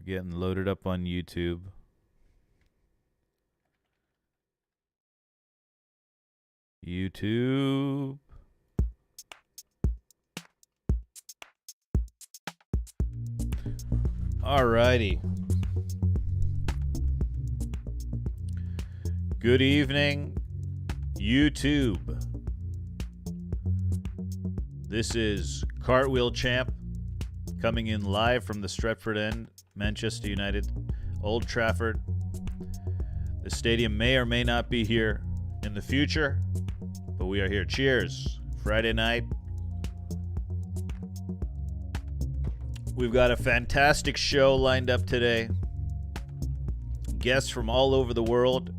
Getting loaded up on YouTube. YouTube. Alrighty. Good evening, YouTube. This is Cartwheel Champ coming in live from the Stretford End, Manchester United, Old Trafford. The stadium may or may not be here in the future, but we are here. Cheers. Friday night. We've got a fantastic show lined up today. Guests from all over the world.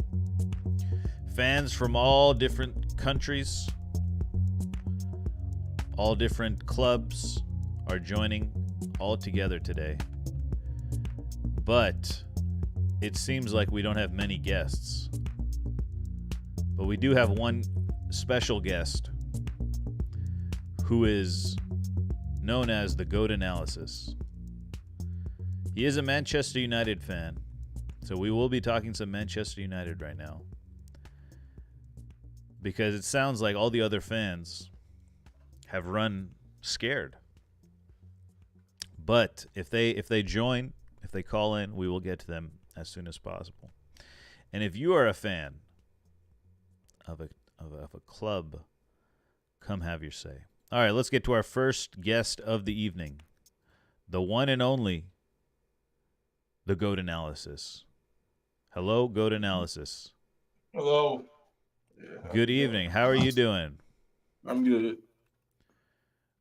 Fans from all different countries. All different clubs are joining all together today. But it seems like we don't have many guests. But we do have one special guest who is known as the GOAT Analysis. He is a Manchester United fan, so we will be talking some Manchester United right now. Because it sounds like all the other fans have run scared. But if they join, if they call in, we will get to them as soon as possible. And if you are a fan of a club, come have your say. All right, let's get to our first guest of the evening. The one and only, the GOAT Analysis. Hello, GOAT Analysis. Hello. Yeah, how's Good it going? evening. How are you doing? I'm good.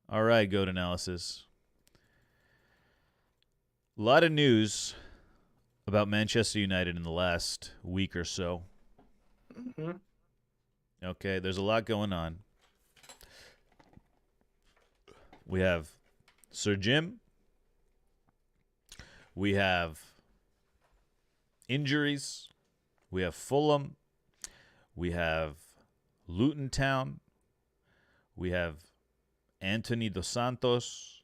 All right, GOAT Analysis. A lot of news about Manchester United in the last week or so. hmm Okay, there's a lot going on. We have Sir Jim. We have injuries. We have Fulham. We have Luton Town. We have Anthony Dos Santos.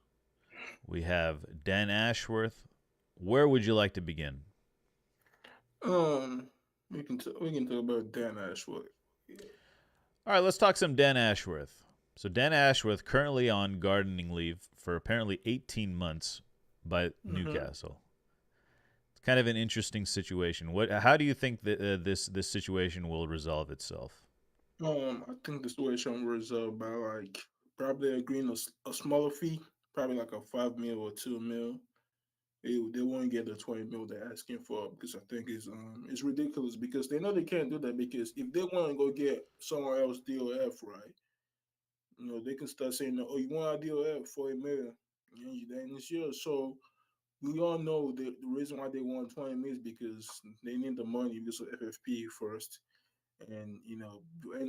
We have Dan Ashworth. Where would you like to begin? Um, we can talk about Dan Ashworth. All right, let's talk some Dan Ashworth. So Dan Ashworth currently on gardening leave for apparently 18 months by Mm-hmm. Newcastle. It's kind of an interesting situation. How do you think that this situation will resolve itself? I think the situation was by like probably agreeing a smaller fee, probably like a 5 mil or 2 mil. They won't get the 20 mil they're asking for because I think it's ridiculous because they know they can't do that because if they want to go get somewhere else DOF, right? They can start saying, "Oh, you want our DOF for a million?" Then it's yours. So we all know the reason why they want 20 mil is because they need the money because of FFP first. And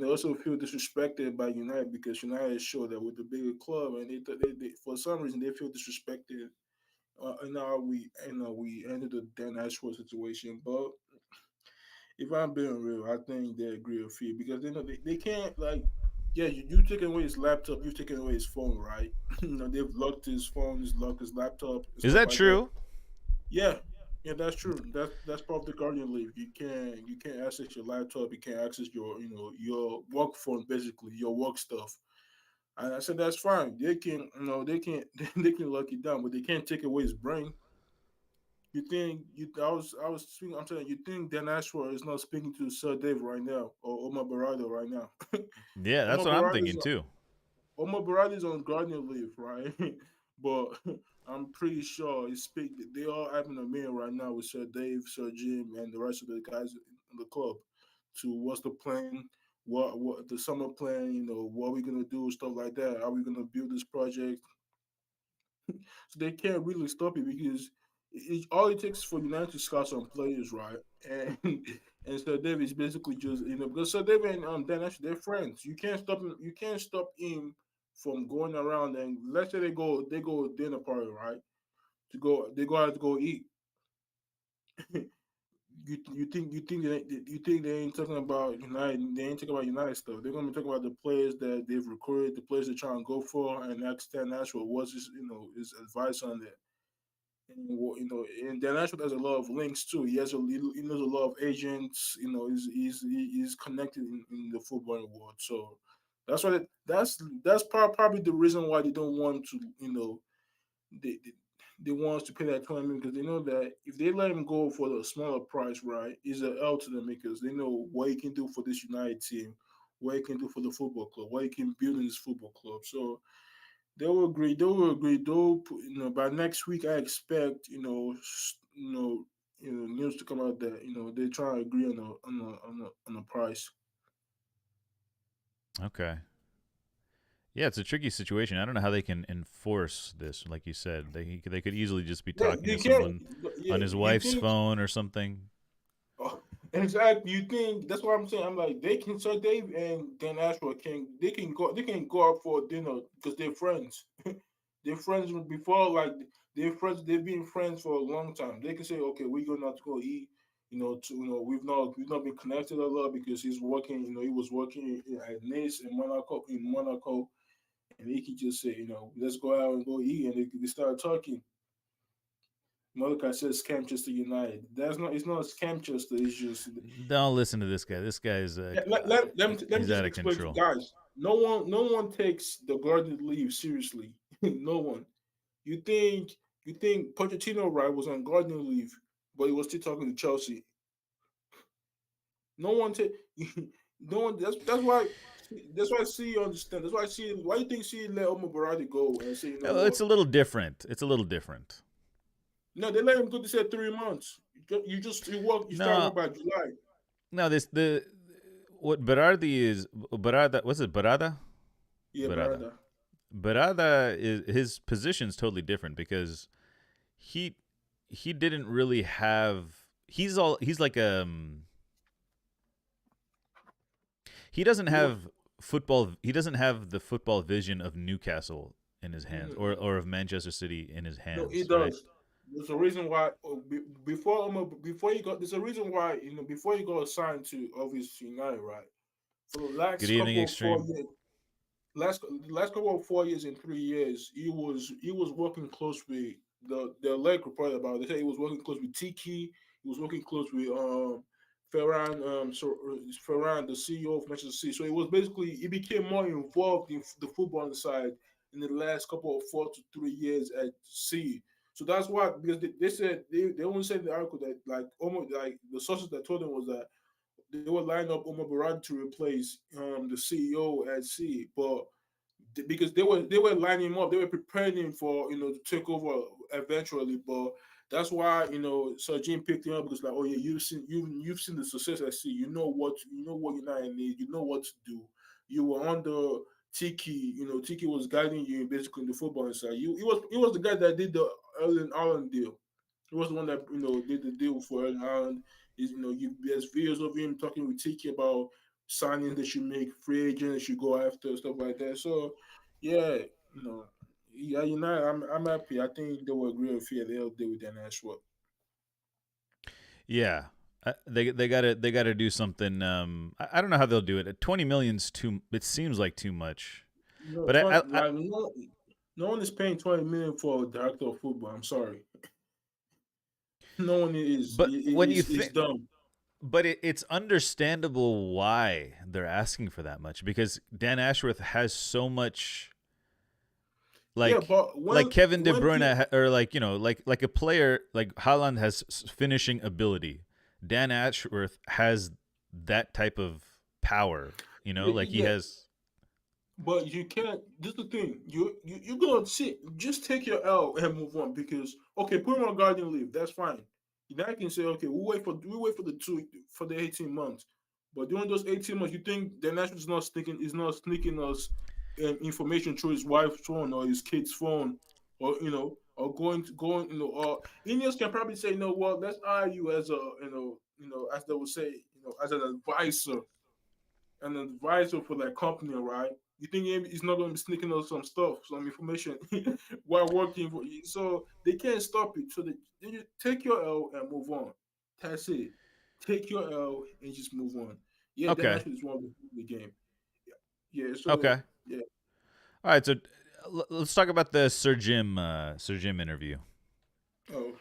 they also feel disrespected by United because United showed that with the bigger club, and they for some reason they feel disrespected. And now we ended the Dan Ashworth situation. But if I'm being real, I think they agree with you because they can't like. Yeah, you taking away his laptop, you've taken away his phone, right? They've locked his phone, he's locked his laptop, and Is stuff that like that. true? Yeah, yeah, that's true. That's part of the guardian leave. You can't access your laptop. You can't access your work phone, basically your work stuff. And I said that's fine. They can they can lock it down, but they can't take away his brain. You think you? I was speaking. I'm saying you think Dan Ashworth is not speaking to Sir Dave right now or Omar Barado right now. Yeah, that's Omar what I'm Barado's thinking too. Omar Baradi's on gardening leave, right? But I'm pretty sure he speak. They all having a meeting right now with Sir Dave, Sir Jim, and the rest of the guys in the club. To what's the plan? What the summer plan? What we gonna do, stuff like that. How we gonna build this project? So they can't really stop it because all it takes for United to scout some players, right? And and Sir Dave is basically just because Sir Dave and Dan actually they're friends. You can't stop him. You can't stop him from going around and let's say they go dinner party, right? They go out to go eat. You think they ain't talking about United? They ain't talking about United stuff. They're gonna be talking about the players that they've recruited, the players they're trying to go for, and that's Dan Nashville. What's his advice on that? And Dan Ashford has a lot of links too. He knows a lot of agents. He's connected in the football world. So that's why probably the reason why they don't want to they they want us to pay that 20 million because they know that if they let him go for the smaller price, right, is an L to them because they know what he can do for this United team, what he can do for the football club, what he can build in this football club. So they will agree. They will agree. By next week, I expect news to come out that they try to agree on a price. Okay. Yeah, it's a tricky situation. I don't know how they can enforce this. Like you said, they could easily just be Yeah, talking to they can't. someone on Yeah, his you wife's think? phone or something. Oh, exactly. You think that's what I'm saying? I'm like they can. So Dave and Dan Ashworth can. They can go out for dinner because they're friends. They're friends before. Like they're friends. They've been friends for a long time. They can say, okay, we're gonna have to go eat. We've not been connected a lot because he's working. He was working at Nice in Monaco, and he can just say, let's go out and go eat, and they start talking. Mordecai says Scamchester United. That's not. It's not Scamchester. It's just Don't listen to this guy. This guy's let me he's just out of explain to control. guys. No one takes the garden leave seriously. No one. You think Pochettino right was on garden leave, but he was still talking to Chelsea. No one take. No one. That's why I see you understand. That's why I see. Why you think she let Omar Baradi go and say, you know It's what? a little different. It's a little different. No, they let him go. They said 3 months. You work. You start No, work by July. no. This the what Berardi is Barada. Was it Barada? Yeah, Barada. Barada. Barada is his position's totally different because he he didn't really have. He's like he doesn't He was. have football. He doesn't have the football vision of Newcastle in his hands, No, or of Manchester City in his no, he hands, right? does. There's a reason why. Before you got. There's a reason why. Before you got assigned to obviously United, right? For the Good last evening, couple of four Extreme. years, last couple of 4 years and 3 years, he was working close with the leg report about. They said he was working close with Tiki. He was working close with Ferran, the CEO of Manchester City. So it was basically he became more involved in the football side in the last couple of 4 to 3 years at sea. So that's why because they said they only said in the article that like almost like the sources that told them was that they would line up Omar Barad to replace the CEO at sea, but because they were lining him up, they were preparing him for to take over eventually. But that's why Sir Jim picked him up because like, oh yeah, you've seen the success I see. You know what United need. You know what to do. You were under Tiki. Tiki was guiding you basically in the football side. He was the guy that did the Erling Haaland deal. He was the one that did the deal for Erling Haaland. There's videos of him talking with Tiki about signings they should make, free agents they should go after, stuff like that. So, yeah, you know, yeah, I'm happy. I think they will agree with you. They'll deal with that as well. Yeah, they gotta do something. I don't know how they'll do it. 20 million's too. It seems like too much. No, But like no one is paying 20 million for a director of football. I'm sorry, no one is. but when you It's think, dumb. but it's understandable why they're asking for that much because Dan Ashworth has so much Yeah, like but like Kevin De when Bruyne people or like like a player like Haaland has finishing ability. Dan Ashworth has that type of power. Like he yeah, has. but you can't. This is the thing. You're gonna sit. Just take your L and move on because okay, put him on garden leave. That's fine. Now I can say okay, we wait for the 18 months. But during those 18 months, you think the national is not sneaking us information through his wife's phone or his kid's phone, or or going or Ineos can probably say, well, let's hire you as a as they would say, as an advisor for that company, right? You think he's not going to be sneaking out some stuff, some information while working for you? So they can't stop it. So they just take your L and move on. That's it. Take your L and just move on. Yeah, that Okay. actually is one of the game. Yeah. So Okay. yeah. All right. So let's talk about the Sir Jim interview. Oh.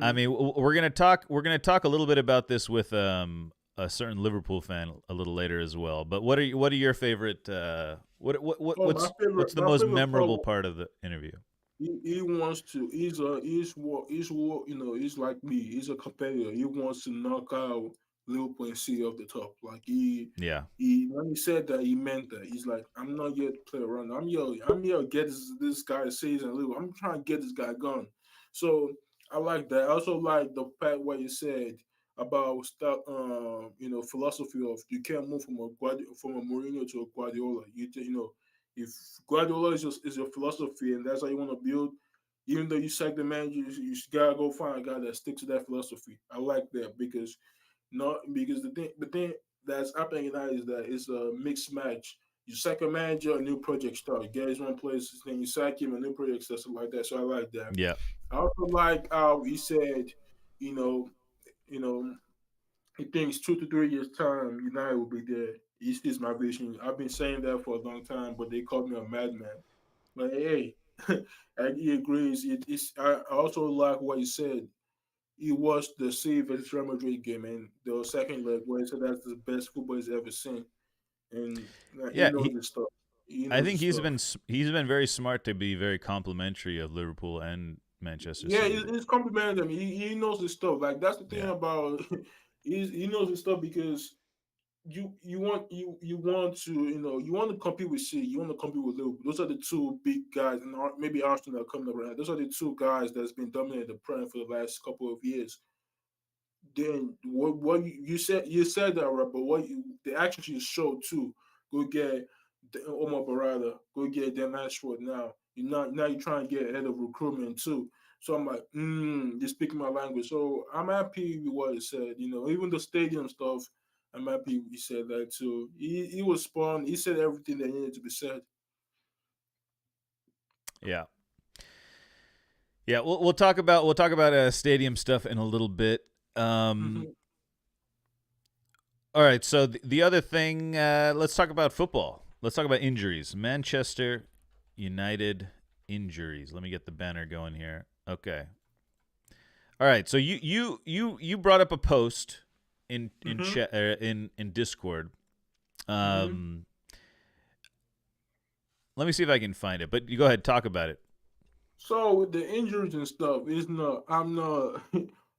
I Mhm. mean, we're gonna talk. We're gonna talk a little bit about this with a certain Liverpool fan a little later as well. But what are your favorite? Oh, my what's favorite, the my most favorite part. memorable part of the interview? He wants to. He's he's like me. He's a competitor. He wants to knock out Liverpool and City off the top. Like Yeah, he when he said that, he meant that. He's like, I'm not here to play around. I'm here to get this guy season Liverpool. I'm trying to get this guy gone. So I like that. I also like the fact what you said about philosophy of you can't move from a Mourinho to a Guardiola. If Guardiola is your philosophy and that's how you want to build, even though you sack the man, you gotta go find a guy that sticks to that philosophy. I like that because not because the thing that's happening now is that it's a mixed match. You sack a manager, a new project starts. Guys one place, then you sack him, a new project starts, something like that. So I like that. yeah, I also like how he said, you know, you know, he thinks 2 to 3 years time, United will be there. Is my vision. I've been saying that for a long time, but they called me a madman. But hey, and he agrees. I also like what he said. He watched the City versus Real Madrid game and the second leg where he said that's the best football he's ever seen. And he yeah. knows his stuff. He I knows think his stuff. he's been very smart to be very complimentary of Liverpool and Manchester Yeah, City. he's complimenting them. He knows his stuff. Like that's the thing Yeah, about he knows his stuff because you want to you want to compete with City, you want to compete with Liverpool. Those are the two big guys, and maybe Arsenal are coming up right now. Those are the two guys that's been dominating the Prem for the last couple of years. Then what you said that right, but the actions you showed too. Go get Omar Barada, go get Dan Ashford now. You're trying to get ahead of recruitment too. So I'm like, you're speaking my language. So I'm happy with what he said. Even the stadium stuff, I'm happy he said that too. He was spawned. He said everything that needed to be said. yeah, yeah. We'll talk about stadium stuff in a little bit. Um, Hmm. all right. So the other thing, let's talk about football. Let's talk about injuries. Manchester United injuries. Let me get the banner going here. Okay. All right. So you brought up a post in Hmm. chat in Discord. Hmm. Um, let me see if I can find it. But you go ahead, talk about it. So with the injuries and stuff, it's not. I'm not.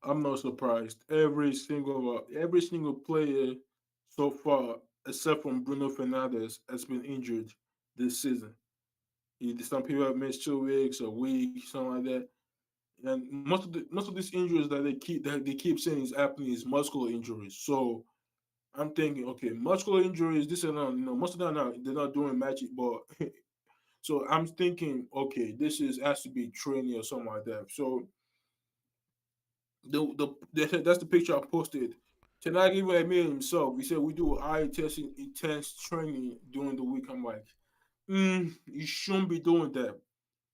I'm not surprised. Every single player so far, except from Bruno Fernandes, has been injured this season. Some people have missed 2 weeks, a week, something like that. And most of these injuries that they keep saying is happening is muscular injuries. So I'm thinking, okay, muscular injuries. This and that, most of them they're not doing magic, but so I'm thinking, okay, this is has to be training or something like that. So that's the picture I posted. Tonight even admitted himself. He said we do eye testing, intense training during the week. I'm like, you shouldn't be doing that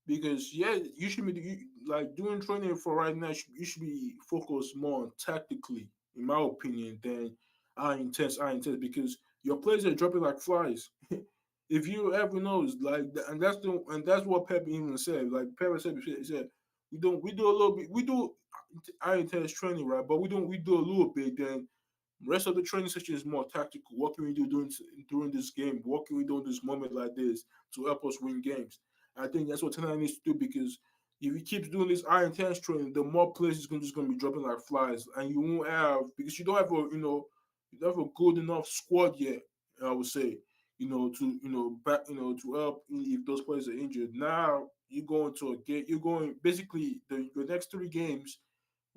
because yeah, you should be like doing training for right now. You should be focused more on tactically, in my opinion, than eye intense because your players are dropping like flies. If you ever knows like and that's what Pep even said. Like Pep said, he said we do a little bit, we do eye intense training, right? But we do a little bit. Then rest of the training session is more tactical. What can we do during this game? What can we do in this moment like this to help us win games? I think that's what Tonight needs to do because if he keeps doing this eye intense training, the more players is just going to be dropping like flies, and you won't have because you don't have a good enough squad yet. I would say to back to help if those players are injured. Now you're going to a game. You're going basically the next 3 games.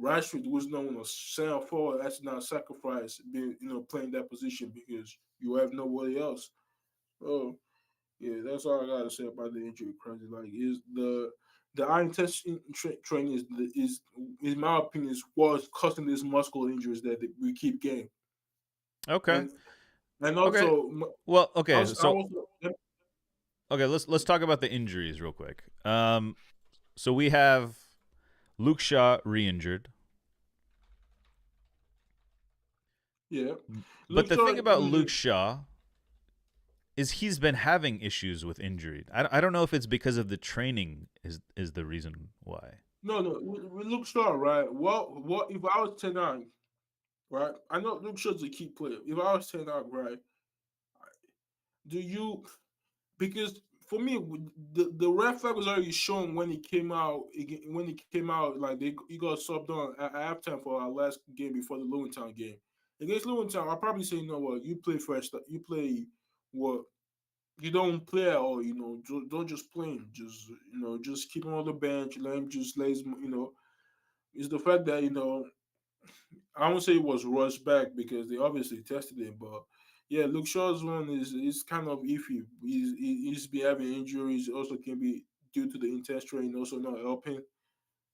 Rashford was known as center forward. That's not sacrifice being playing that position because you have nobody else. Oh yeah, that's all I gotta say about the injury. Crazy, like is the iron test training is in my opinion is what's causing these muscle injuries that we keep getting, Okay. and and Okay. also Well, I okay. was I So was okay, let's talk about the injuries real quick. So we have Luke Shaw re-injured. yeah. But Luke the Shaw thing about Luke injured. Shaw is he's been having issues with injury. I don't know if it's because of the training is the reason why. No, no, we look star, right? What if I was 10-9, right? I know Luke Shaw's a key player. If I was 10-9, right? Do you because for me the red flag was already shown when he came out like he got subbed on at halftime for our last game before the Lewintown game against Lewintown. I'll probably say, you know what, you play fresh, you play what you don't play at all, don't just play him, just just keep him on the bench, let him just lays, it's the fact that I won't say it was rushed back because they obviously tested him, but yeah, Luke Shaw's one is kind of iffy. He's been having injuries. Also, can be due to the intense training, also not helping.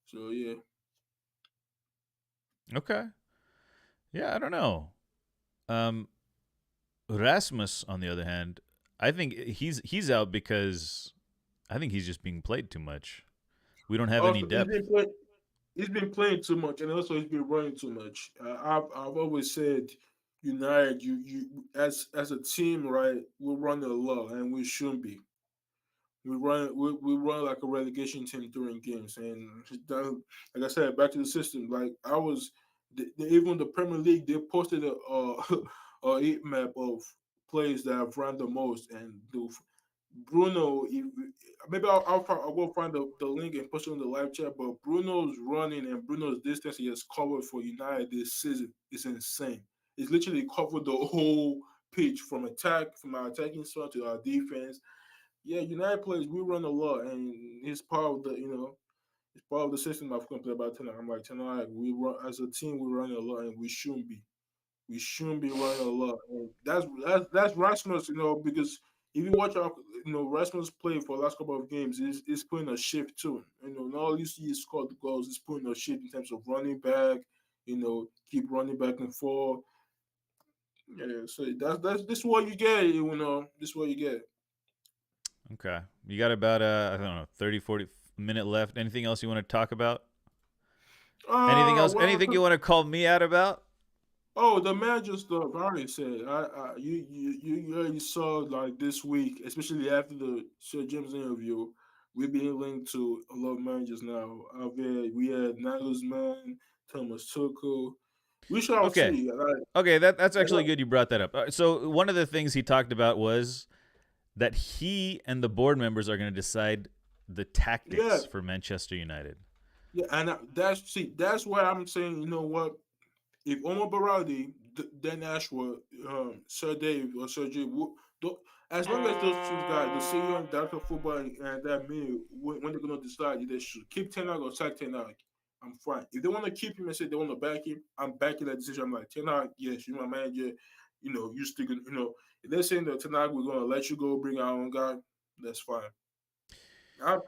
So yeah, Okay. Yeah, I don't know. Um, Rasmus, on the other hand, I think he's out because I think he's just being played too much. We don't have any also depth. he's been playing too much, and also he's been running too much. I've always said, United, you as a team, right? We're running a lot, and we shouldn't be. We run like a relegation team during games, and like I said, back to the system. Like I was, even the Premier League, they posted a heat map of players that have run the most, and Bruno. Maybe I'll go find the link and post it on the live chat. But Bruno's running and Bruno's distance he has covered for United this season is insane. It's literally covered the whole pitch from our attacking side to our defense. Yeah, United players we run a lot, and it's part of the it's part of the system I've complained about tonight. I'm like tonight we run as a team we run a lot, and we shouldn't be. We shouldn't be running a lot. And that's Rasmus, because if you watch our Rasmus play for the last couple of games, is putting a shift too. Not all you see is score the goals, is putting a shift in terms of running back. Keep running back and forth. Yeah, so that's this is what you get. This is what you get. Okay. You got about I don't know, 30, 40 minute left. Anything else you want to talk about? Anything else? Well, Anything you want to call me out about? oh, the manager stuff. I already said. You already saw like this week, especially after the Sir James interview. We've been linked to a lot of managers now. We had Nagelsmann, Thomas Tuchel. We shall Okay. see. Like, Okay, that's and, actually good you brought that up. So one of the things he talked about was that he and the board members are going to decide the yeah, tactics for Manchester United. yeah, and that's why I'm saying. You know what? If Omar Baradi, Dan Ashworth, Sir Dave, or Sir J, as long as those two guys, the CEO and director of football, and that me, when they're gonna decide if they should keep Ten Hag or sack Ten Hag, I'm fine. If they want to keep him and say they want to back him, I'm backing that decision. I'm like Ten Hag, yes, you're my manager. You still, if they're saying that Ten Hag, we're gonna let you go, bring our own guy, that's fine. I,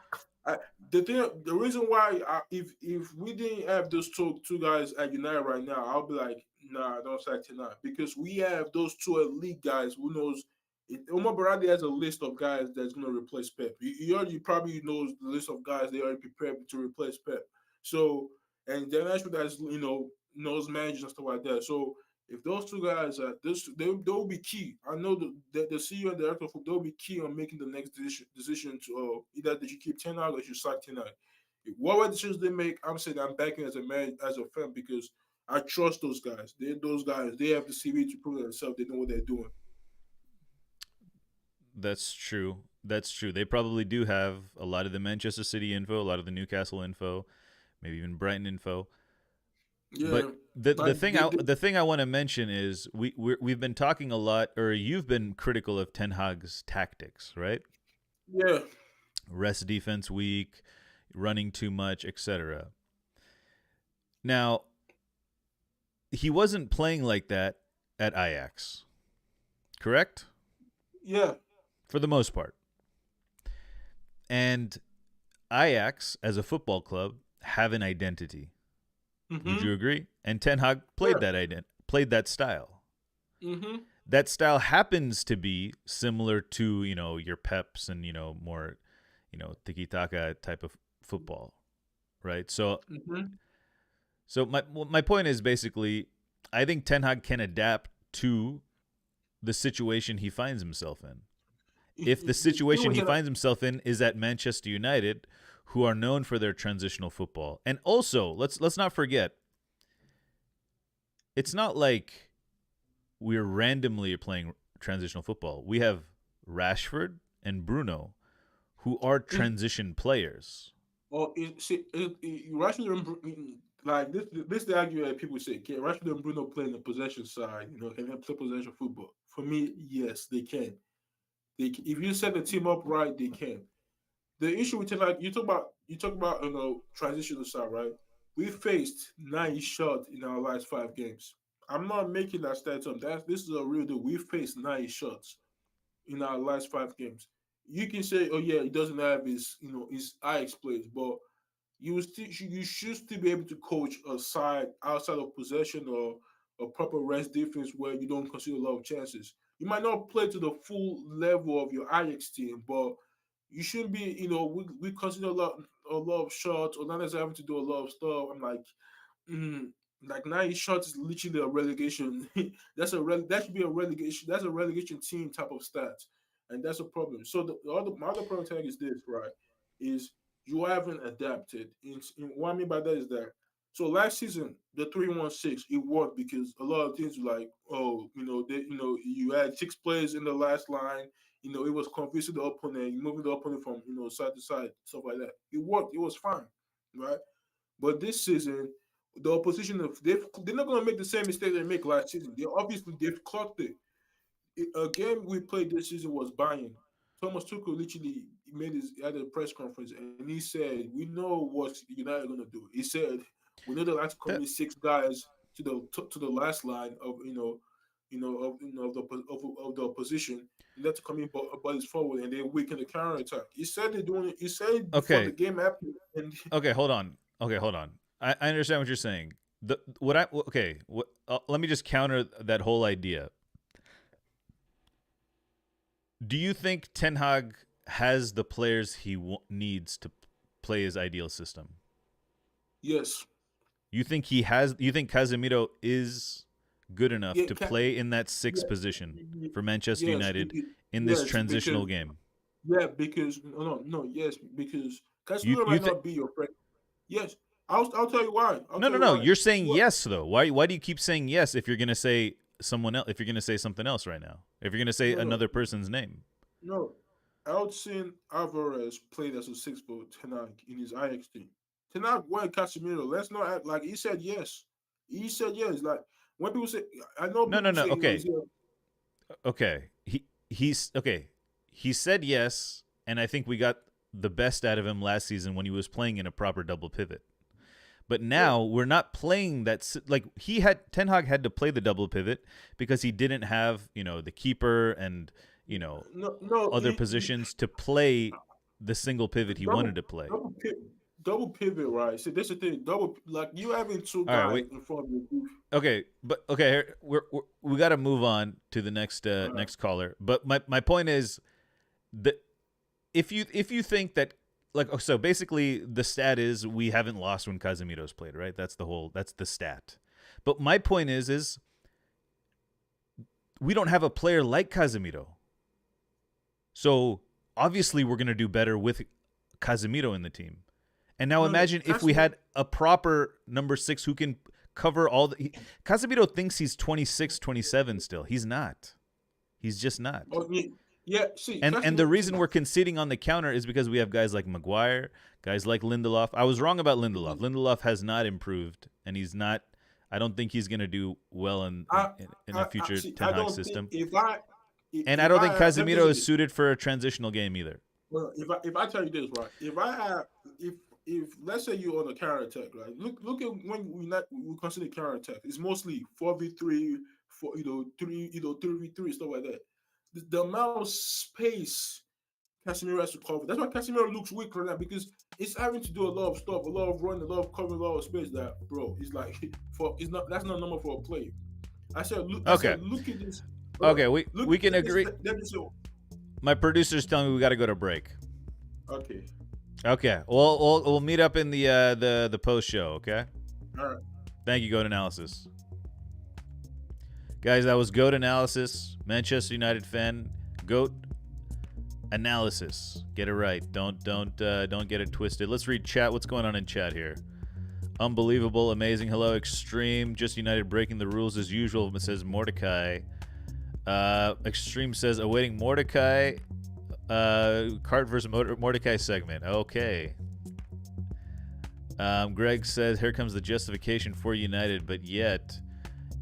I, the reason why if we didn't have those two guys at United right now, I'll be like, nah, don't sack tonight because we have those two elite guys who knows. Omar Baradi has a list of guys that's going to replace Pep. He already probably knows the list of guys they already prepared to replace Pep. So, and then that's what that's knows managers and stuff like that. So if those two guys are this, they'll be key. I know the CEO and director of football they'll be key on making the next decision to either that you keep 10 out or you sack 10 out. Whatever decisions they make, I'm saying I'm backing as a man as a fan because I trust those guys. Those guys. They have the CV to prove themselves. They know what they're doing. That's true. That's true. They probably do have a lot of the Manchester City info, a lot of the Newcastle info, maybe even Brighton info. Yeah, But the like thing I want to mention is we've been talking a lot, or you've been critical of Ten Hag's tactics, right? yeah. Rest defense weak, running too much, etc. Now he wasn't playing like that at Ajax, correct? Yeah. For the most part. And Ajax, as a football club, have an identity. Would you Mm-hmm. agree? And Ten Hag Yeah. played that style. Mm-hmm. That style happens to be similar to your Peps and more tiki taka type of football, right? Mm-hmm. So my point is basically, I think Ten Hag can adapt to the situation he finds himself in. If the The thing situation with he that, finds himself in is at Manchester United, who are known for their transitional football. And also, let's not forget, it's not like we're randomly playing transitional football. We have Rashford and Bruno, who are It, transition players. or it, see, Rashford and like this the argument that people say, can Rashford and Bruno play in the possession side? Can they play possession football? For me, yes, they can. If you set the team up right, they can. The issue with like you talk about transitional side, right? We faced 9 shots in our last 5 games. I'm not making that stat up. This is a real deal. We faced 9 shots in our last 5 games. You can say, oh yeah, he doesn't have his eye plays, but you should still be able to coach a side outside of possession or a proper rest defense where you don't concede a lot of chances. You might not play to the full level of your Ajax team, but you shouldn't be. We consider a lot of shots, or not necessarily having to do a lot of stuff. I'm mm, like 9 shots is literally a relegation. That should be a relegation. That's a relegation team type of stat, and that's a problem. So my other problem tag is this, right? Is you haven't adapted. What I mean by that is that so last season the 3-1-6 it worked because a lot of things were like, oh, you had 6 players in the last line. It was confusing the opponent, moving the opponent from side to side, stuff like that. It worked. It was fine, right? But this season, the opposition they're not gonna make the same mistake they make last season. They've clocked it. A game we played this season was Bayern. Thomas Tuchel literally made his at a press conference and he said, "We know what United are gonna do." He said, "We know they'll have to That commit 6 guys to the last line of of the opposition. You have to come in bodies forward and they weaken the counter attack." He said they're doing it. He said it before the okay. game happened, and Okay, hold on. Okay, hold on. I understand what you're saying. Let me just counter that whole idea. Do you think Ten Hag has the players he needs to play his ideal system? yes, You think he has? You think Casemiro is good enough yeah, to play in that yeah, sixth position for Manchester yes, United in this yes, because transitional game? because no, yes, because You Casemiro you might think? not be your friend. Yes, I'll tell you why. I'll No, tell no, you no. why. You're saying What? yes though. Why do you keep saying yes if you're gonna say someone else? If you're gonna say something else right now? If you're gonna say No, no, another person's name? no. Out seen Alvarez played as a 6 foot Tenag in his Ajax team. Tenag wanted Casemiro. Let's not act like he said yes. He said yes. Like when people say, I know No, no, people no. say, Okay, he's here. okay. He's okay. He said yes, and I think we got the best out of him last season when he was playing in a proper double pivot. But Yeah, now we're not playing that. Like Ten Hag had to play the double pivot because he didn't have the keeper and no, no. other positions to play the single pivot he wanted Double to play. double pivot, double pivot, right? See, that's the thing. Double like you having two All right, guys wait. in front of you. Okay, but okay, we got to move on to the next Uh, next caller. But my point is that if you think that so basically the stat is we haven't lost when Casemiro's played, right? That's the stat. But my point is we don't have a player like Casemiro. So obviously we're going to do better with Casemiro in the team. And now no, no, imagine if we Casemiro. had a proper number 6 who can cover all the Casemiro thinks he's 26, 27 still. He's not. He's just not. Oh, yeah, yeah. See, And the Casemiro. reason we're conceding on the counter is because we have guys like Maguire, guys like Lindelof. I was wrong about Lindelof. Lindelof has not improved, and he's not. I don't think he's going to do well I, in a future see. Ten I Hag don't think system. And I if don't think let me Casemiro say is this. suited for a transitional game either. Well, if I tell you this, right? If let's say you're on a counter attack, right? Look at when we consider counter attack. It's mostly 4v3, for 3v3 stuff like that. The amount of space Casemiro has to cover. That's why Casemiro looks weak right now because it's having to do a lot of stuff, a lot of running, a lot of covering, a lot of space. That bro, it's like it's not that's not normal for a player. Okay. Look at this. Okay, Look we can at this. agree. My producer's telling me we got to go to break. Okay. Okay. We'll meet up in the post show, okay? All right. Thank you, Goat Analysis. Guys, that was Goat Analysis, Manchester United fan. Goat, analysis. Get it right. Don't get it twisted. Let's read chat. What's going on in chat here? Unbelievable, amazing. Hello, extreme. Just United breaking the rules as usual. It says Mordecai. Extreme says awaiting Mordecai. Cart versus Mordecai segment. Okay. Greg says here comes the justification for United, but yet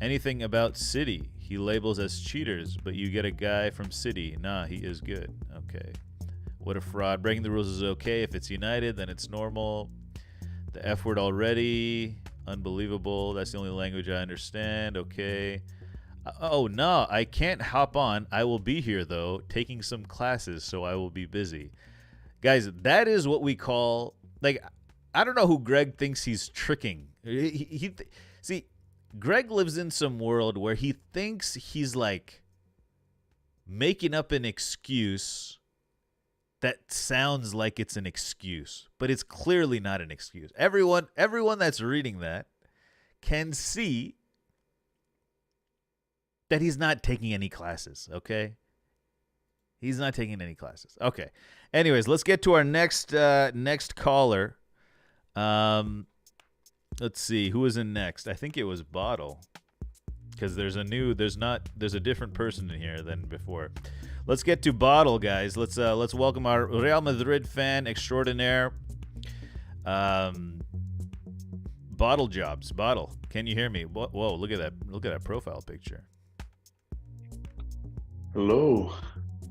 anything about City he labels as cheaters, but you get a guy from City. Nah, he is good. Okay. What a fraud. Breaking the rules is okay. If it's United, then it's normal. The F word already. Unbelievable. That's the only language I understand. Okay. Oh, no, I can't hop on. I will be here, though, taking some classes, so I will be busy. Guys, that is what we call, like, I don't know who Greg thinks he's tricking. See, Greg lives in some world where he thinks he's, like, making up an excuse that sounds like it's an excuse, but it's clearly not an excuse. Everyone that's reading that can see that he's not taking any classes, okay? He's not taking any classes. Okay. Anyways, let's get to our next caller. Let's see who was in next. I think it was Bottle, because there's a different person in here than before. Let's get to Bottle, guys. Let's welcome our Real Madrid fan extraordinaire. Bottle Jobs. Bottle, can you hear me? Whoa, look at that profile picture. Hello.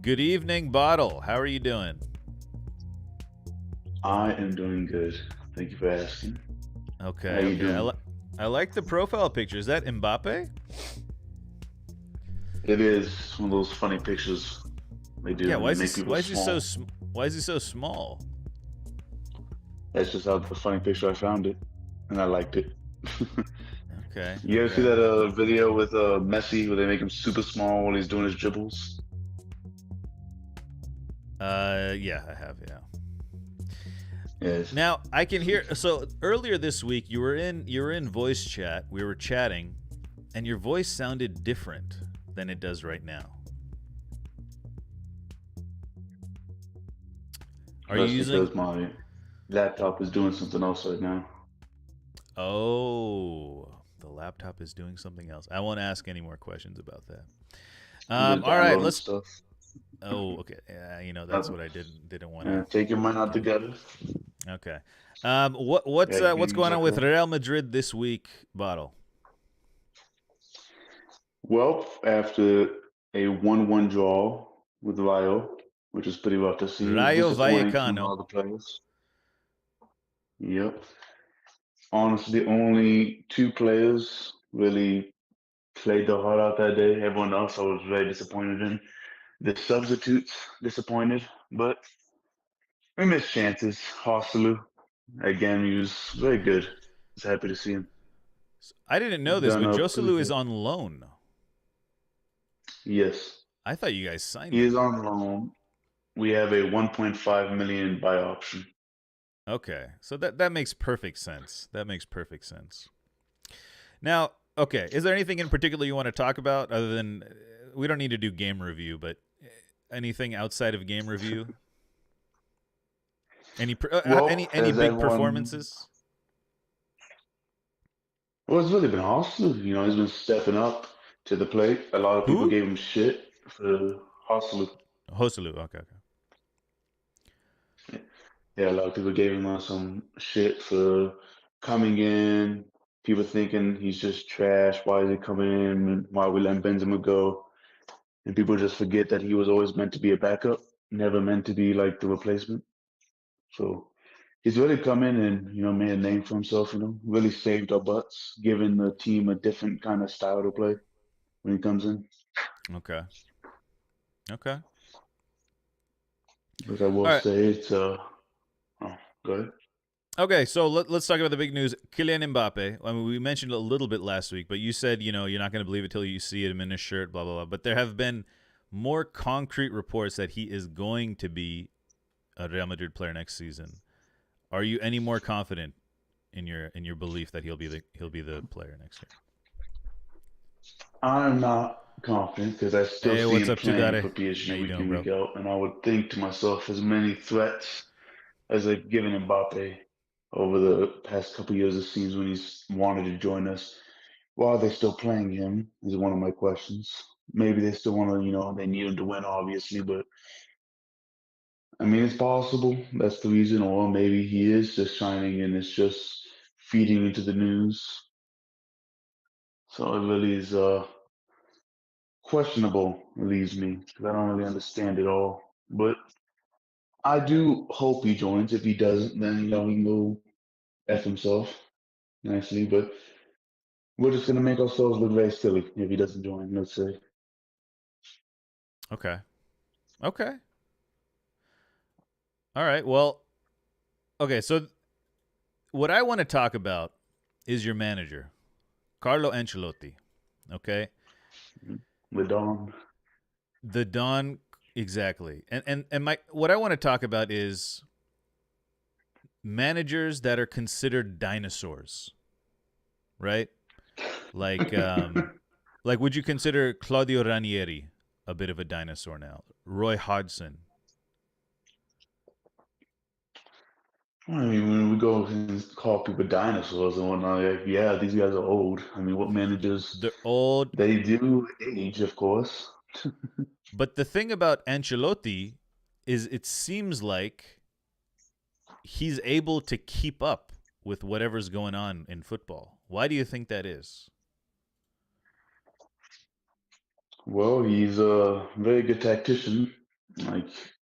Good evening, Bottle. How are you doing? I am doing good. Thank you for asking. Okay. How you doing? I like the profile picture. Is that Mbappe? It is one of those funny pictures they do. Yeah. Why is he so small? That's just how the funny picture I found it, and I liked it. Okay. You ever see that video with Messi where they make him super small while he's doing his dribbles? Yeah, I have. Yeah. Yes. Now I can hear. So earlier this week, you were in voice chat. We were chatting, and your voice sounded different than it does right now. That's because my laptop is doing something else right now. Oh, the laptop is doing something else. I won't ask any more questions about that. All right, let's. Stuff. Oh, okay. Yeah, that's what I didn't want to. Take your mind out together. Okay. What's going on with Real Madrid this week, Bottle? Well, after a 1-1 draw with Rayo, which is pretty rough to see. Rayo Vallecano. All the players. Yep. Honestly, only 2 players really played their heart out that day. Everyone else I was very disappointed in. The substitutes disappointed, but we missed chances. Hosselu, again, he was very good. I was happy to see him. I didn't know this, but Joselu is on loan. Yes. I thought you guys signed him. He is on loan. We have a 1.5 million buy option. Okay, so that makes perfect sense. Now, okay, is there anything in particular you want to talk about other than we don't need to do game review, but anything outside of game review? Any big performances? Well, it's really been Hosselu. He's been stepping up to the plate. A lot of people gave him shit for Hosselu. Okay. Yeah, a lot of people gave him some shit for coming in. People thinking he's just trash. Why is he coming in? Why are we letting Benzema go? And people just forget that he was always meant to be a backup, never meant to be like the replacement. So he's really come in and made a name for himself. Really saved our butts, giving the team a different kind of style to play when he comes in. Okay. But I will say it's go ahead. Okay, so let's talk about the big news. Kylian Mbappe. I mean, we mentioned it a little bit last week, but you said, you're not going to believe it till you see him in his shirt, blah, blah, blah. But there have been more concrete reports that he is going to be a Real Madrid player next season. Are you any more confident in your belief that he'll be the player next year? I'm not confident because I still Hey, see what's him up, playing for Tugare? How PSG you week doing, in, bro? week out, and I would think to myself, as many threats as they've given Mbappe over the past couple years, it seems when he's wanted to join us. Why are they still playing him? Is one of my questions. Maybe they still want to, they need him to win, obviously, but I mean, it's possible that's the reason, or maybe he is just shining and it's just feeding into the news. So it really is questionable, it leaves me, because I don't really understand it all. But I do hope he joins. If he doesn't, then he can go F himself nicely. But we're just gonna make ourselves look very silly if he doesn't join, let's say. Okay. Okay. All right. Well, okay. So what I want to talk about is your manager, Carlo Ancelotti. Okay. With Dom. The Don exactly. And my what I want to talk about is managers that are considered dinosaurs, right? Like like would you consider Claudio Ranieri a bit of a dinosaur now? Roy Hodgson, I mean, when we go and call people dinosaurs and whatnot, like, yeah, these guys are old. I mean, what managers they're old. they do age, of course. But the thing about Ancelotti is it seems like he's able to keep up with whatever's going on in football. Why do you think that is? Well, he's a very good tactician. Like,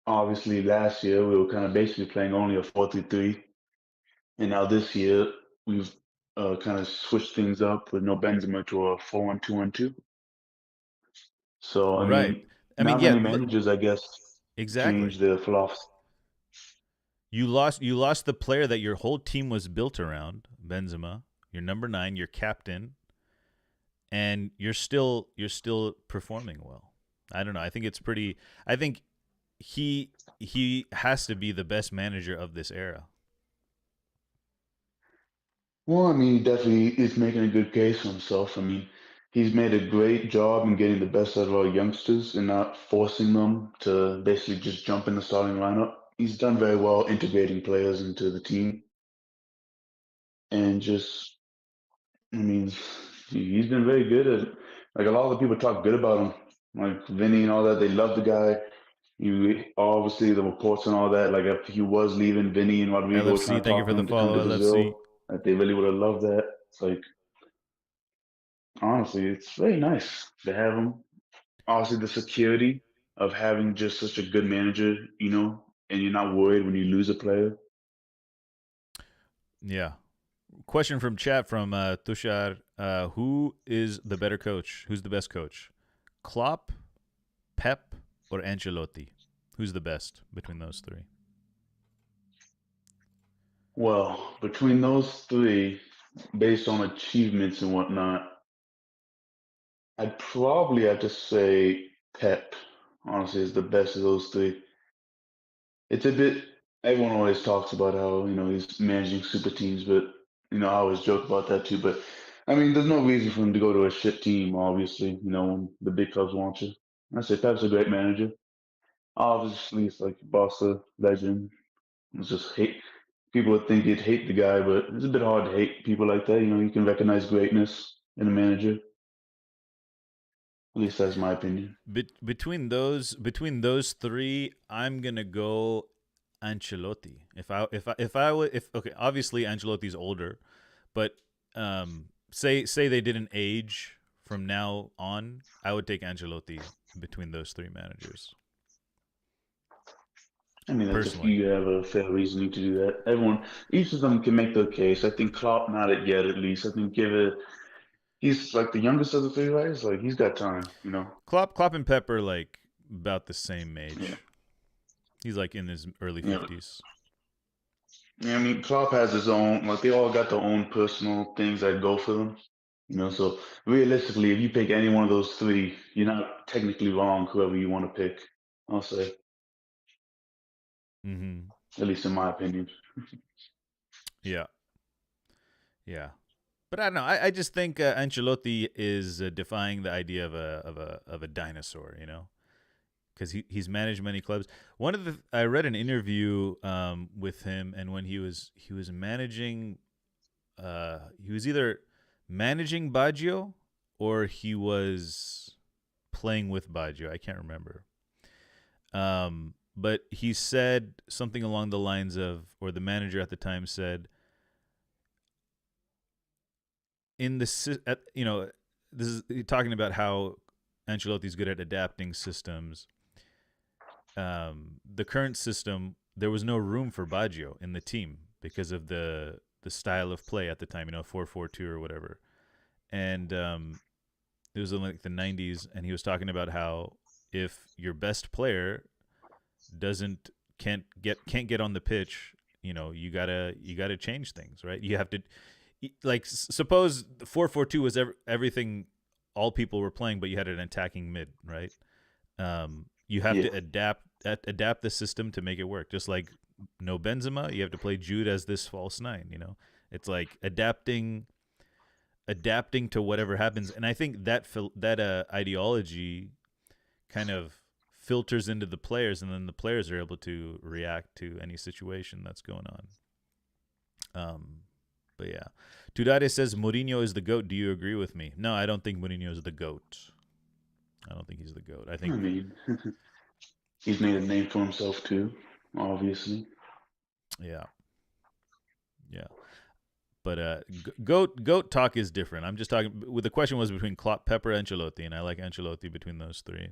obviously, last year we were kind of basically playing only a 4-3-3, and now this year we've kind of switched things up with no Benzema to a 4-1-2-1-2. So, I Right. mean, I mean, not yeah, many managers, I guess, exactly. change their philosophy. You lost the player that your whole team was built around, Benzema, your number 9, your captain, and you're still performing well. I don't know. I think it's pretty I think he has to be the best manager of this era. Well, I mean, he definitely is making a good case for himself. I mean, he's made a great job in getting the best out of our youngsters and not forcing them to basically just jump in the starting lineup. He's done very well integrating players into the team and just, I mean, he's been very good at, like, a lot of the people talk good about him, like Vinny and all that. They love the guy. You obviously the reports and all that. Like if he was leaving, Vinny and Rodrigo were LFC, trying to thank you talk for the him to come to follow, LFC. Brazil. Like they really would have loved that. It's like honestly, it's very nice to have him. Obviously, the security of having just such a good manager, and you're not worried when you lose a player. Yeah. Question from chat from Tushar. Who is the better coach? Who's the best coach? Klopp, Pep, or Ancelotti? Who's the best between those three? Well, between those three, based on achievements and whatnot, I'd probably have to say Pep, honestly, is the best of those three. It's a bit, everyone always talks about how, he's managing super teams, but, I always joke about that too. But, I mean, there's no reason for him to go to a shit team, obviously, when the big clubs want you. I say Pep's a great manager. Obviously, it's like Barca legend. It's just hate. People would think you'd hate the guy, but it's a bit hard to hate people like that. You can recognize greatness in a manager. At least that's my opinion. Between those three, I'm gonna go Ancelotti. If okay, obviously Ancelotti's older, but say they didn't age from now on, I would take Ancelotti between those three managers I mean, that's if personally. you have a fair reasoning to do that. Each of them can make their case. I think Klopp not it yet, at least. I think give it. He's like the youngest of the three guys. Like he's got time. Klopp and Pep are like about the same Yeah, age. He's like in his early yeah. 50s. Yeah, I mean, Klopp has his own. Like they all got their own personal things that go for them. So realistically, if you pick any one of those three, you're not technically wrong. Whoever you want to pick, I'll say, Mm-hmm. at least in my opinion. Yeah, yeah. But I don't know. I just think Ancelotti is defying the idea of a dinosaur. You know, because he's managed many clubs. One of the I read an interview with him, and when he was managing, he was either managing Baggio or he was playing with Baggio. I can't remember. But he said something along the lines of, or the manager at the time said, in the this is talking about how Ancelotti's good at adapting systems. The current system, there was no room for Baggio in the team because of the style of play at the time. 4-4-2 or whatever, and it was in like the '90s, and he was talking about how if your best player doesn't can't get on the pitch, you gotta change things, right? You have to like suppose 4-4-2 was everything all people were playing, but you had an attacking mid, right? You have Yeah, to adapt the system to make it work. Just like no Benzema, you have to play Jude as this false nine. It's like adapting to whatever happens, and I think that ideology kind of filters into the players, and then the players are able to react to any situation that's going on. But yeah, Tudade says Mourinho is the goat. Do you agree with me? No, I don't think Mourinho is the goat. I don't think he's the goat. I I think mean, he's made a name for himself too, obviously. yeah, yeah. But goat talk is different. I'm just talking. The question was between Klopp, Pepper, Ancelotti, and I like Ancelotti between those three.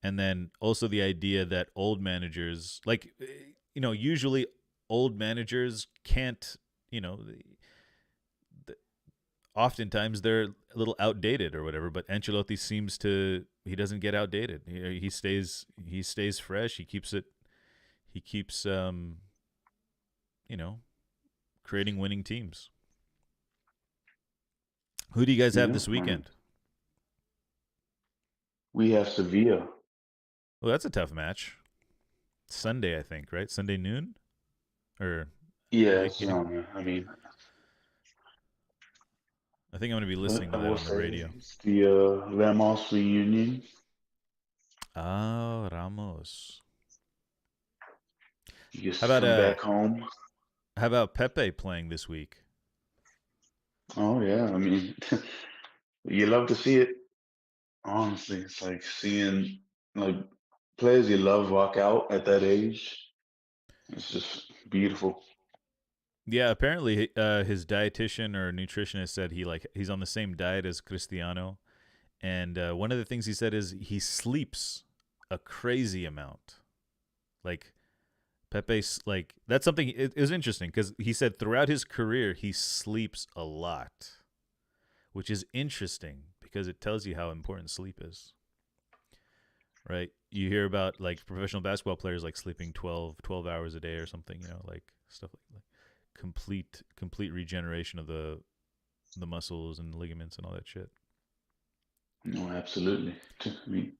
And then also the idea that old managers, like usually old managers can't, you know, oftentimes they're a little outdated or whatever. But Ancelotti seems to he doesn't get outdated. He stays fresh. He keeps it. He keeps you know creating winning teams. Who do you guys have Yeah, this I mean, weekend? we have Sevilla. Well, that's a tough match. Sunday, I think, right? Sunday noon or Yeah, late it's game. on there. I mean, I think I'm going to be listening but I to that will on the say radio. it's the Ramos reunion. Ah, Ramos. He gets How to about come uh back home. how about Pepe playing this week? Oh yeah, I mean, you love to see it. Honestly, it's like seeing like players you love rock out at that age. It's just beautiful. Yeah, apparently his dietitian or nutritionist said he's on the same diet as Cristiano, and one of the things he said is he sleeps a crazy amount. Like Pepe's like that's something. It was interesting because he said throughout his career he sleeps a lot, which is interesting because it tells you how important sleep is. Right? You hear about like professional basketball players like sleeping 12 hours a day or something, like stuff like complete regeneration of the muscles and ligaments and all that shit. No, absolutely. I mean,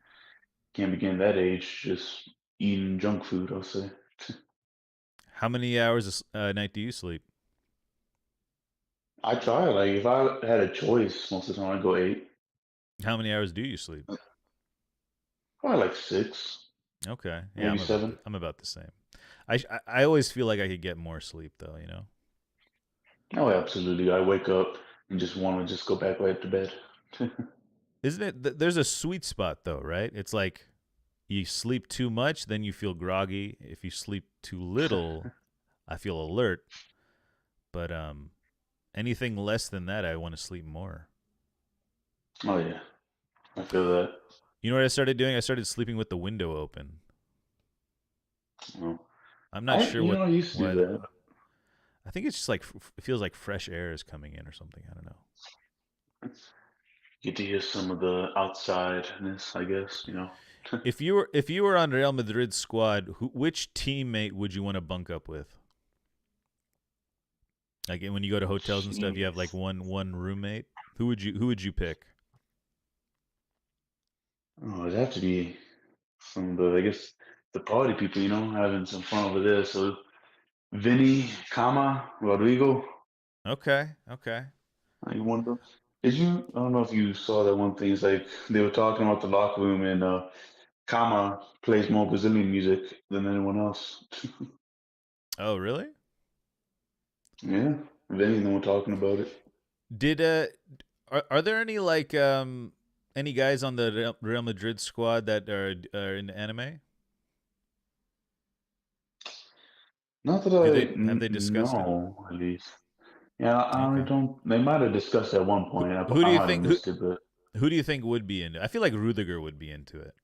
can't begin that age just eating junk food, I'll say. How many hours a night do you sleep? I try, like, if I had a choice, most of the time I'd go 8. How many hours do you sleep? Probably like 6, Okay. Yeah, maybe 7. I'm about the same. I always feel like I could get more sleep though. Oh, absolutely. I wake up and just want to just go back right to bed. Isn't it there's a sweet spot though, right? It's like you sleep too much, then you feel groggy. If you sleep too little, I feel alert. But anything less than that, I want to sleep more. Oh, yeah. I feel that. You know what I started doing? I started sleeping with the window open. Well, I'm not sure I used to do why. that. I think it's just like it feels like fresh air is coming in or something. I don't know. Get to hear some of the outsideness, I guess. If you were on Real Madrid's squad, which teammate would you want to bunk up with? Like when you go to hotels and stuff, you have like Jeez. one roommate. Who would you pick? Oh, it'd have to be some of the, I guess, the party people, having some fun over there. So Vinny, Kama, Rodrigo. Okay, okay. Like one of those. Did you? I don't know if you saw that one thing. It's like they were talking about the locker room, and Kama plays more Brazilian music than anyone else. Oh, really? Yeah, if anything, we're talking about it. Did are there any like any guys on the Real Madrid squad that are in anime? Not that Do I they have they discussed it? know, at least. Yeah, I Okay. don't. They might have discussed it at one point. Who do I you might have think missed it, but who do you think would be into? I feel like Rudiger would be into it.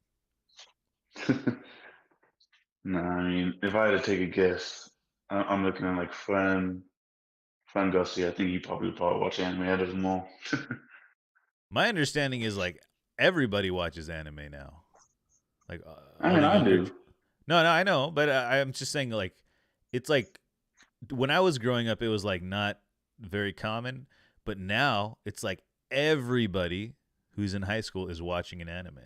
no, I mean, if I had to take a guess, I'm looking at like Fran Gussie. I think he probably watch anime out of them all. My understanding is like everybody watches anime now. Like I all mean, the I younger. do. No, I know, but I'm just saying like it's like when I was growing up, it was like not very common, but now it's like everybody who's in high school is watching an anime.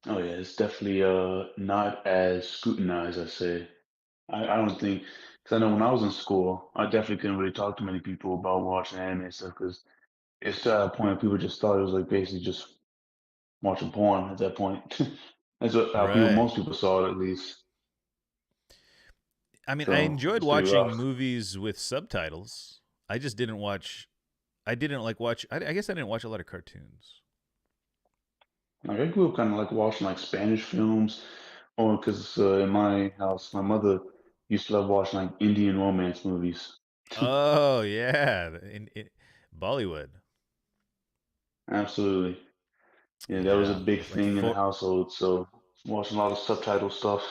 Oh yeah, it's definitely not as scrutinized, I say. I don't think because I know when I was in school, I definitely couldn't really talk to many people about watching anime and stuff because it's to a point where people just thought it was like basically just watching porn at that point. That's how Right. most people saw it at least. I mean, I So enjoyed it's pretty watching rough. movies with subtitles. I just didn't watch. I didn't like watch. I guess I didn't watch a lot of cartoons. Like I grew up kind of like watching like Spanish films, or because in my house, my mother used to love watching like Indian romance movies. Oh yeah, in Bollywood. Absolutely. Yeah, that was a Yeah, big with like thing in the four household. So watching a lot of subtitle stuff.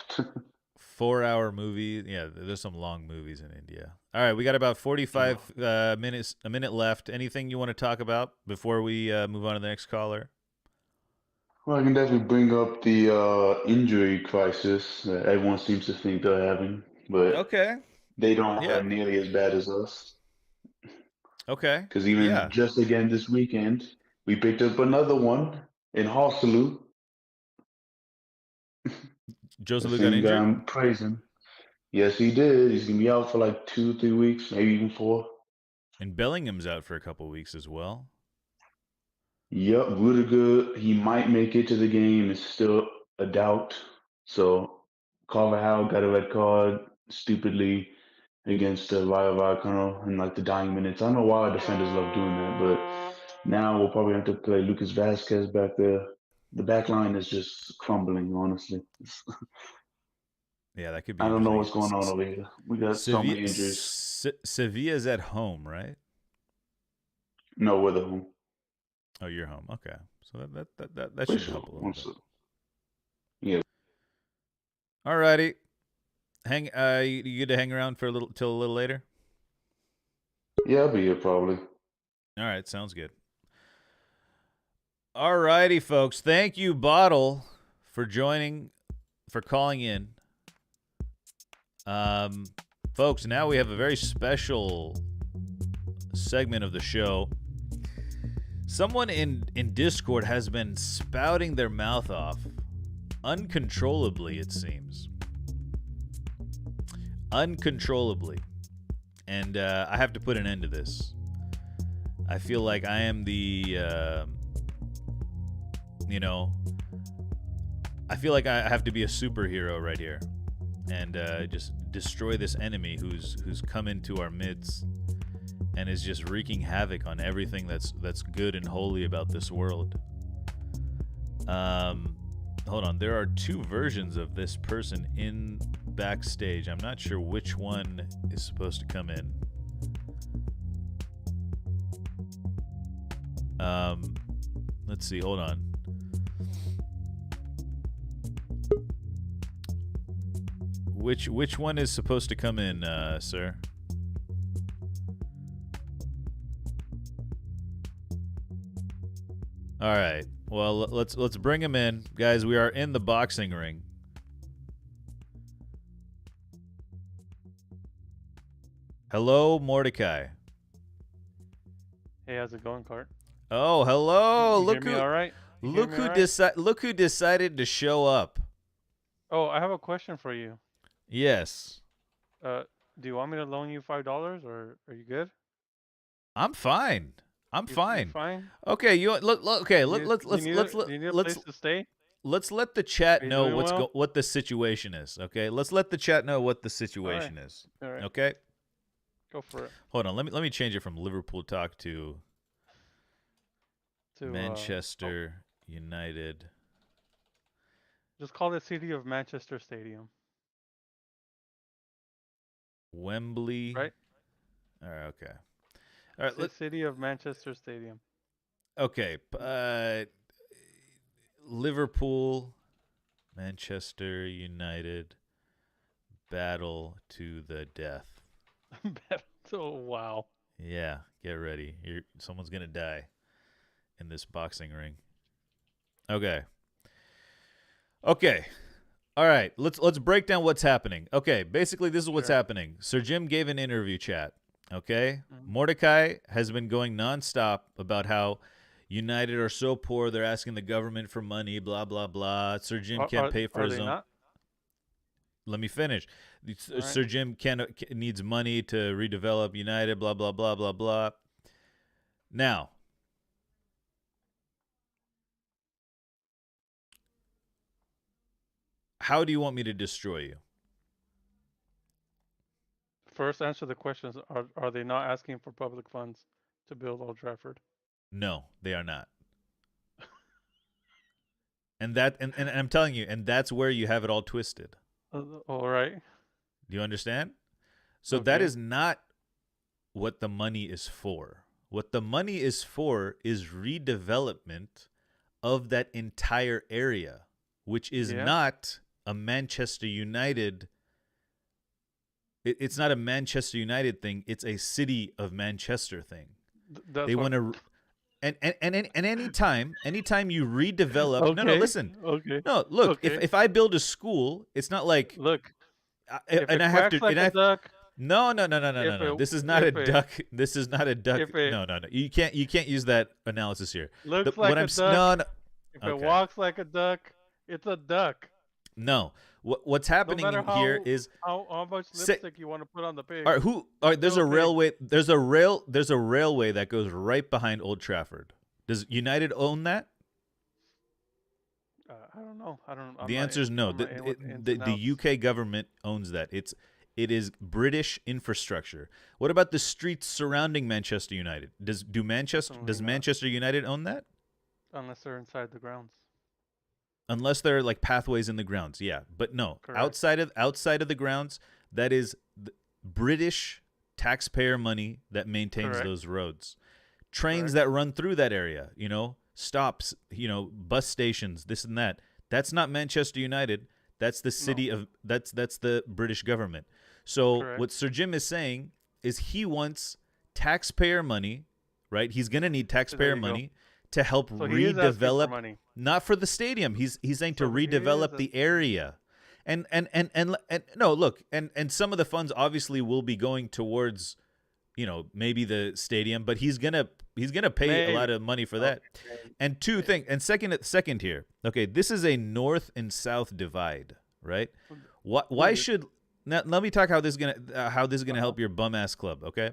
4 hour movie. Yeah, there's some long movies in India. All right, we got about 45 minutes, a minute left. Anything you want to talk about before we move on to the next caller? Well, I can definitely bring up the injury crisis that everyone seems to think they're having, but Okay. they don't have Yeah. it nearly as bad as us. Okay. Because even Yeah. just again this weekend, we picked up another one in Hosselu. The Joselu got same guy injured, I'm praising. Yes, he did. He's gonna be out for like 2, 3 weeks, maybe even 4. and Bellingham's out for a couple weeks as well. Yep, Rudiger, he might make it to the game. It's still a doubt. So Carvajal got a red card stupidly against Rayo Vallecano in like the dying minutes. I don't know why defenders love doing that, but now we'll probably have to play Lucas Vasquez back there. The back line is just crumbling, honestly. Yeah, that could be I don't know interesting. what's going on over here. We got so many injuries. Sevilla's at home, right? No, we're the home. Oh, you're home. Okay, so that For should sure. help a little bit. Yeah. All righty. Hang. You good to hang around for a little till a little later? Yeah, I'll be here probably. All right, sounds good. All righty, folks. Thank you, Bottle, for joining, for calling in. Um, folks, now we have a very special segment of the show. Someone in Discord has been spouting their mouth off uncontrollably, it seems. Uncontrollably. And I have to put an end to this. I feel like I am the, I feel like I have to be a superhero right here, and just destroy this enemy who's come into our midst and is just wreaking havoc on everything that's good and holy about this world. Hold on, there are two versions of this person in backstage. I'm not sure which one is supposed to come in. Let's see. Hold on. Which one is supposed to come in, sir? All right. Well, let's bring him in, guys. We are in the boxing ring. Hello, Mordecai. Hey, how's it going, Cart? Oh, hello. You hear me all right? You hear me all right? Look who decided to show up. Oh, I have a question for you. Yes. Uh, do you want me to loan you $5 or are you good? I'm fine. I'm You fine. fine? Okay, okay. You need a place to stay? Let's let the chat Are you know doing well? what the situation is. Okay, let's let the chat know what the All right. situation is. All right. Okay, Go for it. hold on. Let me change it from Liverpool talk to To Manchester United. just call it City of Manchester Stadium, Wembley. right? All right. Okay. All right. City of Manchester Stadium. Okay. Liverpool, Manchester United, battle to the death. Oh wow. Yeah, get ready. Someone's gonna die in this boxing ring. Okay. Okay. All right. Let's break down what's happening. Okay. Basically, this is what's Sure. happening. Sir Jim gave an interview chat. Okay. Mhm. Mordecai has been going nonstop about how United are so poor they're asking the government for money. Blah blah blah. Sir Jim can't pay for Are his they own. not? Let me finish. All right. Sir Jim needs money to redevelop United. Blah blah blah blah blah. Now, how do you want me to destroy you? First, answer the questions. Are they not asking for public funds to build Old Trafford? No, they are not. And I'm telling you, and that's where you have it all twisted. All right. Do you understand? So that Okay. is not what the money is for. What the money is for is redevelopment of that entire area, which is Yeah. not a Manchester United. It's not a Manchester United thing. It's a city of Manchester thing. That's They what. want to, and anytime you redevelop. Okay. No, listen. Okay. No, look. Okay. If I build a school, it's not like Look, if and it I have quacks to. like a duck, No. if it This is not a if it duck. This is not a duck. if it No. You can't use that analysis here. looks What like I'm a duck, no. if it Okay. walks like a duck, it's a duck. No. What's No happening matter in here is how much lipstick you want to put on the pig. all right, there's a Still a pig. railway. There's a railway that goes right behind Old Trafford. Does United own that? I don't know. I'm The not answer in- is no. I'm not in with the ins and The outs. UK government owns that. It is British infrastructure. What about the streets surrounding Manchester United? Does Definitely not. Manchester United own that? Unless they're inside the grounds. Unless there are like pathways in the grounds, yeah. But no, Correct. outside of the grounds, that is British taxpayer money that maintains Correct. those roads. Trains Correct. that run through that area, stops, bus stations, this and that. That's not Manchester United. That's the city of that's the British government. So Correct. what Sir Jim is saying is he wants taxpayer money, right? He's going to need taxpayer you go. money to help So he is asking for redevelop, money. not for the stadium. He's saying to So he redevelop is the area. And no, look, and some of the funds obviously will be going towards maybe the stadium, but he's gonna pay a lot of money for that. And second here, okay, this is a north and south divide, right? Why should now let me talk how this is gonna help your bum ass club, okay?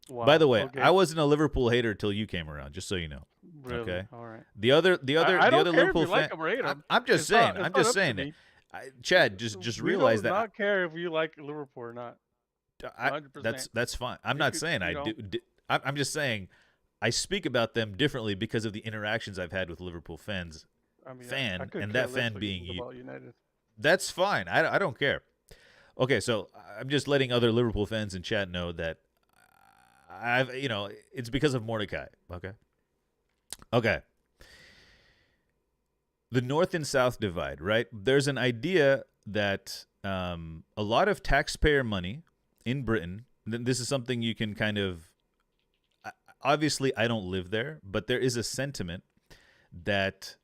Wow. By the way, okay. I wasn't a Liverpool hater till you came around, just so you know. Really? Okay. All right. The other I don't care Liverpool if you like fan. him or hate him. I'm just It's saying. not- I'm it's just not up to saying. me. Chad, just We realize do that not care if you like Liverpool or not. 100%. that's fine. I'm You not could- saying you I know. do. I'm just saying I speak about them differently because of the interactions I've had with Liverpool fans. I mean, Fan, I could and care that less fan what being think you. about United. That's fine. I don't care. Okay, so I'm just letting other Liverpool fans in chat know that it's because of Mordecai. Okay. The North and South divide, right? There's an idea that a lot of taxpayer money in Britain, this is something you can kind of, obviously I don't live there, but there is a sentiment that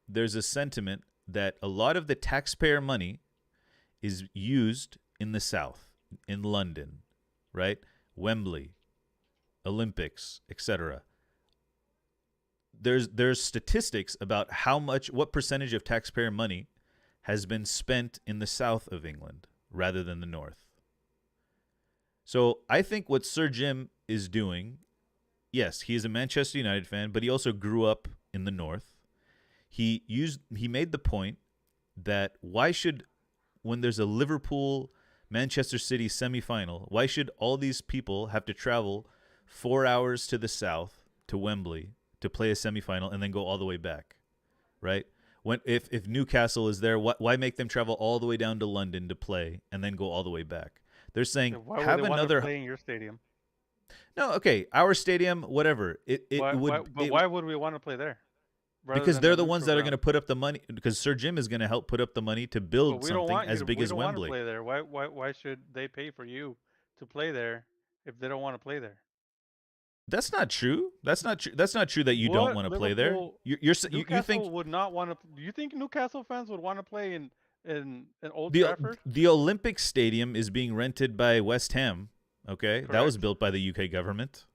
a lot of the taxpayer money is used in the South, in London, right? Wembley, Olympics, etc. There's statistics about what percentage of taxpayer money has been spent in the south of England rather than the north. So I think what Sir Jim is doing yes, he is a Manchester United fan, but he also grew up in the North. He made the point that when there's a Liverpool Manchester City semifinal, why should all these people have to travel 4 hours to the south to Wembley to play a semifinal and then go all the way back, right? If Newcastle is there, why make them travel all the way down to London to play and then go all the way back? They're saying Why would have they want another. to play in your stadium? No, okay, our stadium, whatever. Why would we want to play there? Because they're the ones that are going to put up the money. Because Sir Jim is going to help put up the money to build something as big as Wembley. We don't want to play there. Why should they pay for you to play there if they don't want to play there? That's not true. That's not true. That's not true that you don't want to play there. You think would not want to? Do you think Newcastle fans would want to play in Old the Trafford? the Olympic Stadium is being rented by West Ham? Okay, Correct. That was built by the UK government.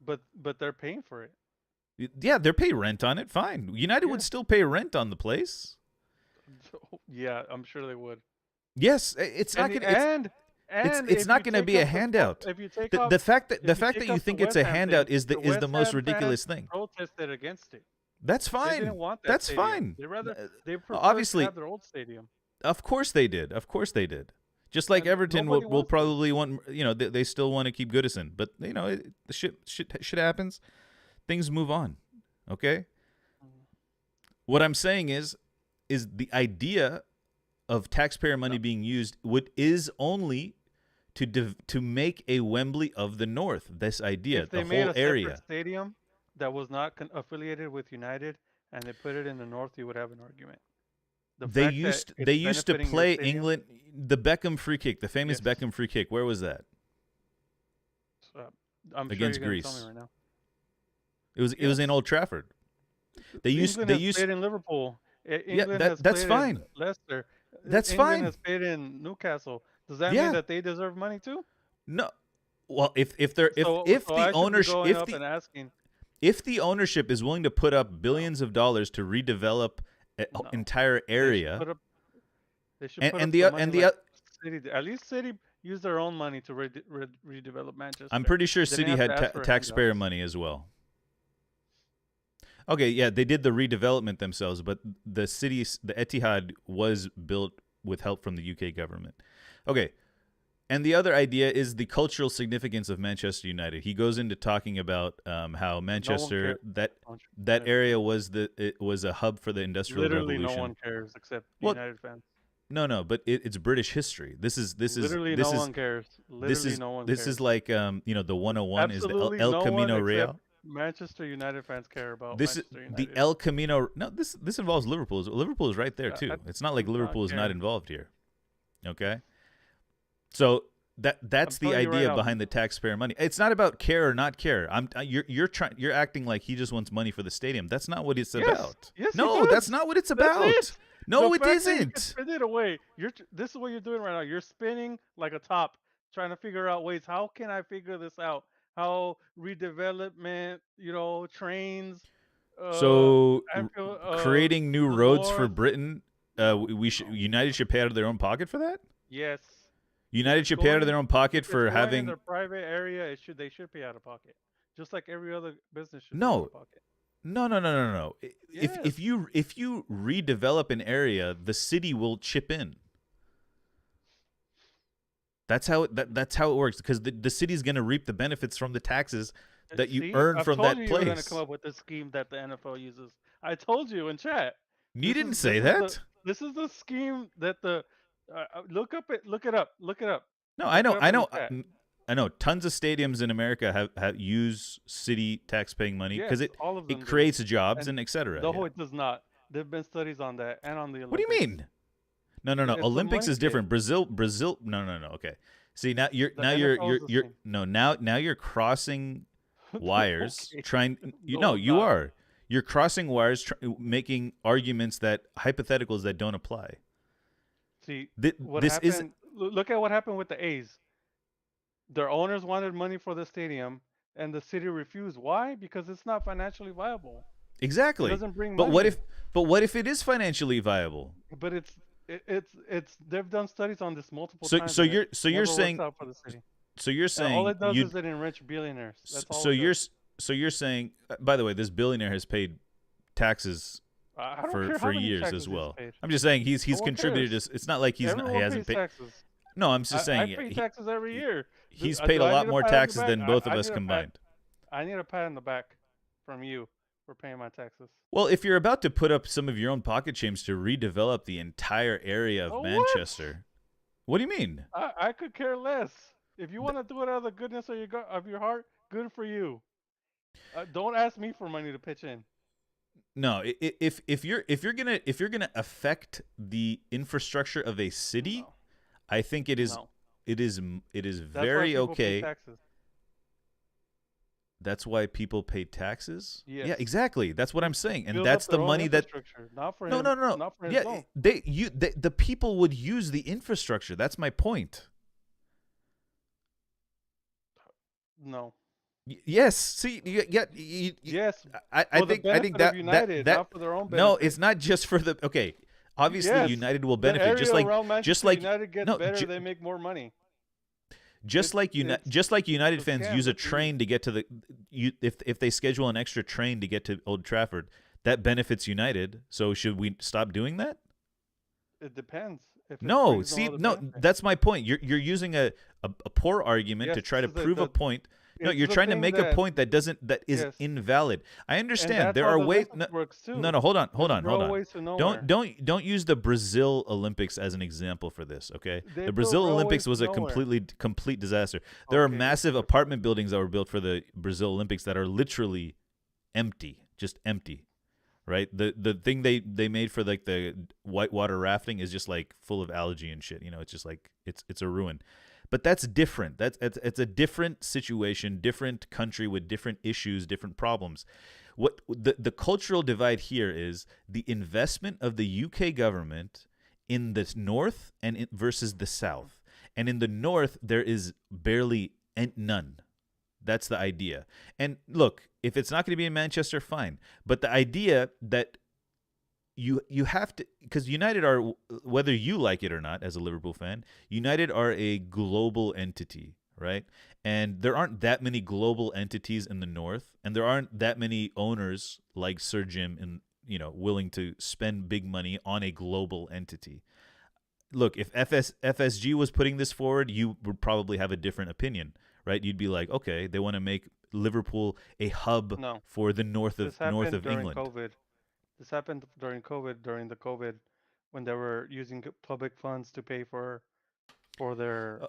But they're paying for it. Yeah, they're paying rent on it. Fine. United would still pay rent on the place. Yeah, I'm sure they would. Yes, it's not going to. It's not going to be a handout. The fact that you think it's a handout is the most ridiculous thing. Protested against it. That's fine. They didn't want that That's stadium. fine. They prefer obviously to have their old stadium. Of course they did. Just like And Everton nobody will wants probably want. They still want to keep Goodison, but the shit happens. Things move on. Okay. What I'm saying is the idea of taxpayer money being used is only to make a Wembley of the North. This idea, If they the made whole a separate area. stadium that was not affiliated with United and they put it in the North, you would have an argument. They used to play England. The Beckham free kick, the famous Yes. Beckham free kick. Where was that? I'm Against sure you're gonna Greece. tell me right now. It was in Old Trafford. England has played in Liverpool. England has that's played fine. in Leicester. That's England fine. has played in Newcastle. Does that Yeah. mean that they deserve money too? No. Well, if the ownership is willing to put up billions of dollars to redevelop an entire area, at least City use their own money to redevelop Manchester. I'm pretty sure They City didn't have had to ask for taxpayer handouts. money as well. Okay, yeah, they did the redevelopment themselves, but the Etihad was built with help from the UK government. Okay, and the other idea is the cultural significance of Manchester United. He goes into talking about how Manchester, that area was a hub for the Industrial Literally Revolution. no one cares except Well, United fans. No, but it's British history. This is No one cares. Literally no one cares. This is like the 101 Absolutely is the El no Camino one Real. except Manchester United fans care about This is Manchester United. the El Camino. No, this involves Liverpool. Liverpool is right there too. It's not like do not Liverpool is not care. involved here. Okay, so that's the telling you right idea now. behind the taxpayer money. It's not about care or not care. You're acting like he just wants money for the stadium. That's not what it's about. Yes, he No, does. that's not what it's That's about. it. No, The it fact that you isn't. can spin it away. This is what you're doing right now. You're spinning like a top, trying to figure out ways. How can I figure this out? How redevelopment, trains. So Anfield, creating new the roads for North. Britain, United should pay out of their own pocket for that. Yes. United should pay out of their own pocket If it's for going having. in their private area. They should pay out of pocket, just like every other business should. No. pay out of pocket. No. Yes. If you redevelop an area, the city will chip in. That's how it works, because the city's going to reap the benefits from the taxes that you earn from that I told you place. you're going to come up with this scheme that the NFL uses. I told you in chat. You didn't say that. This is the scheme that the look it up. No, I know. Look it up in the chat. I know. Tons of stadiums in America have use city tax-paying money because Yes, all of them it do. creates jobs And and etc. No, it does not. There've been studies on that and on the Olympics. What do you mean? No. It's the Olympics money is different. Brazil. No. Okay. See, now you're The NFL is the you're same. no now you're crossing wires Okay. trying No, I'm you not. are. You're crossing wires making arguments hypotheticals that don't apply. See, What this happened? is Look at what happened with the A's. Their owners wanted money for the stadium, and the city refused. Why? Because it's not financially viable. exactly. It doesn't bring But money. what if it is financially viable? But it's they've done studies on this multiple So times. so and you're it so you're never works saying out for the city. so you're And all saying it does you is it enrich billionaires. That's all so it you're does. So you're saying, by the way, this billionaire has paid taxes I don't care how for many years taxes as he's well. paid. I'm just saying he's No one contributed. cares. It's not like he Everyone hasn't pays paid. taxes. No, I'm just I saying pay taxes every he- year. he's Do paid a I lot need more pat on the taxes back? than both of I us need a pat. combined. I need a pat on the back from you for paying my taxes. Well, if you're about to put up some of your own pocket change to redevelop the entire area of What? Manchester, what do you mean? I could care less. If you want to do it out of the goodness of your heart, good for you. Don't ask me for money to pitch in. No, if you're gonna affect the infrastructure of a city, No. I think it is No. it is That's very why people pay okay. taxes. That's why people pay taxes. Yeah, Yes. exactly. That's what I'm saying, and Build that's up the their own money that. infrastructure, not for No, him, no, no, no. not for his Yeah, own. the people would use the infrastructure. That's my point. No. Yes. See, Yes. I For the think benefit of United, that not for their own benefit. no, it's not just for the okay. Obviously, Yes. United will The benefit area just like around Manchester United gets no, better. They make more money. just like it's United a fans scam, use a but you- train to get to if they schedule an extra train to get to Old Trafford, that benefits United. So should we stop doing that? It depends. If it No, brings see, other no, benefit. that's my point. You're using a poor argument Yes, to try to this is prove a the- point. No, it's you're the trying to thing make a that- point that is Yes. invalid. I And understand that's there how are the ways. Olympics works too. No, hold on. There's railways to nowhere. Don't use the Brazil Olympics as an example for this. Okay, They the built Brazil Olympics railways was to a nowhere. complete disaster. There are Okay, massive but- apartment buildings that were built for the Brazil Olympics that are literally empty, just empty. Right, the thing they made for like the whitewater rafting is just like full of algae and shit. You know, it's just like it's a ruin. But that's different. It's a different situation, different country with different issues, different problems. What the cultural divide here is the investment of the UK government in the north and versus the south. And in the north there is barely none. That's the idea. And look, if it's not going to be in Manchester, fine. But the idea that you have to, because United are, whether you like it or not as a Liverpool fan, United are a global entity, right? And there aren't that many global entities in the north, and there aren't that many owners like Sir Jim willing to spend big money on a global entity. Look, if FSG was putting this forward, you would probably have a different opinion, right? You'd be like, okay, they want to make Liverpool a hub No. for the north This of happened during England. COVID. This happened during the COVID, when they were using public funds to pay for their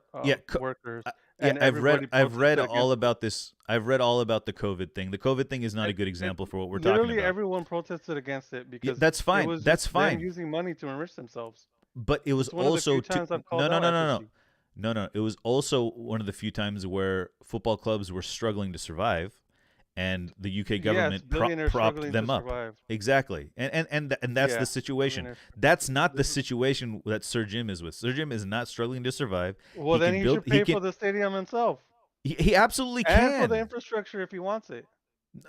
workers. Yeah, And I've read everybody all protested about this. I've read all about the COVID thing. The COVID thing is not a good example for what we're talking Literally, about. everyone protested against it because that's fine. It was That's just fine. them using money to enrich themselves. But it was It's one of the also few times I've called out FSG. No. It was also one of the few times where football clubs were struggling to survive, and the UK government billionaires propped struggling them to up. survive. Exactly, and that's Yeah, the situation. billionaires. That's not the situation that Sir Jim is with. Sir Jim is not struggling to survive. Well, then he should pay for the stadium himself. He absolutely And can. for the infrastructure if he wants it.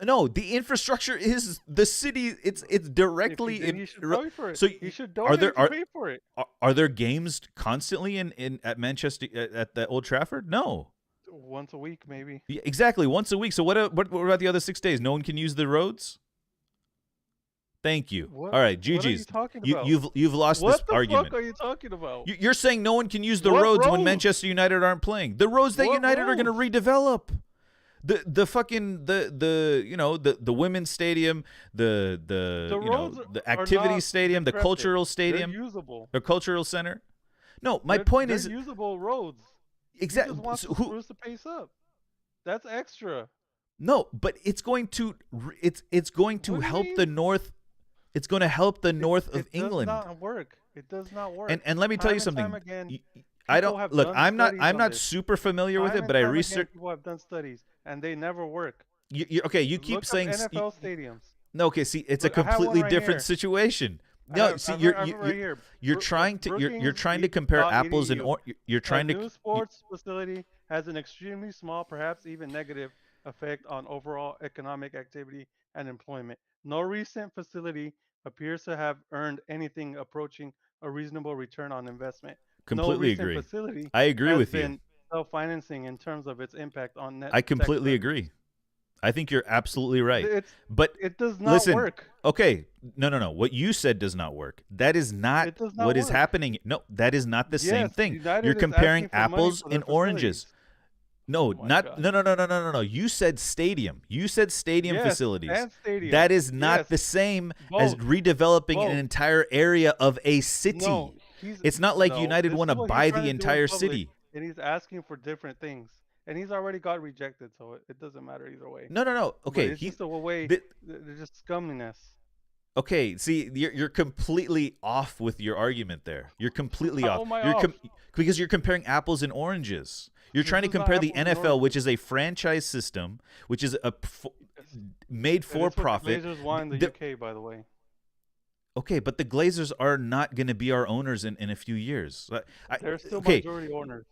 No, the infrastructure is the city. It's directly Then he should pay for it. So he should are donate there to pay for it. are there games constantly in at Manchester at the Old Trafford? No. Once a week, maybe. Yeah, exactly, once a week. So what about the other 6 days? No one can use the roads? Thank you. What- All right, what are you GG's. talking about? You've lost What this the argument. fuck are you talking about? You're saying no one can use the What roads when roads? Manchester United aren't playing. The roads that What United are going to roads? redevelop. The fucking the women's stadium, the roads the are activity not stadium, the decrepit. cultural They're stadium, usable. the cultural center. No, my They're- point they're is usable roads. exactly He just wants to spruce the pace up. That's extra. no, but it's going to it's going to What do you help mean? the north. It's going to help the north of It England. does not work. It does not work. And let me tell Time you and time something. again, I people don't have look. done I'm not. studies I'm on not this. super familiar with Time it, and but I time again, researched. people have done studies, and they never work. Okay, you keep Look up saying NFL stadiums. no. Okay, see, it's a Look, I have one completely right different here. situation. I No, have- see, I have you're it right here. you're Bro- trying to you're Brookings trying to compare dot apples and edu. you're trying A to new sports facility has an extremely small, perhaps even negative, effect on overall economic activity and employment. No recent facility appears to have earned anything approaching a reasonable return on investment. completely no recent agree. facility I agree has with you. been self-financing in terms of its impact on net. I completely tax agree. I think you're absolutely right. But It does not listen, work. okay, no. What you said does not work. That is not It does not what is work. happening. No, that is not the same Yes, thing. United You're is comparing asking for money apples for their and oranges. facilities. No, Oh my not God. no. You said stadium. You said stadium Yes, facilities. and stadium. That is not Yes, the same as both. redeveloping an Both. entire area of a city. No, It's not like no. United This want is to what he's buy trying the to do in entire public, city. and he's asking for different things, and he's already got rejected, so it doesn't matter either way. No. But Okay, it's just a way. th- They're just scumminess. okay. See, you're completely off with your argument there. You're completely How off. am I You're off? because you're comparing apples and oranges. You're This trying to is not compare the apples and NFL, which oranges. is a franchise system, which is made It for is what profit. The Glazers won in the UK, by the way. Okay, but the Glazers are not going to be our owners in a few years. They're still Okay, majority owners.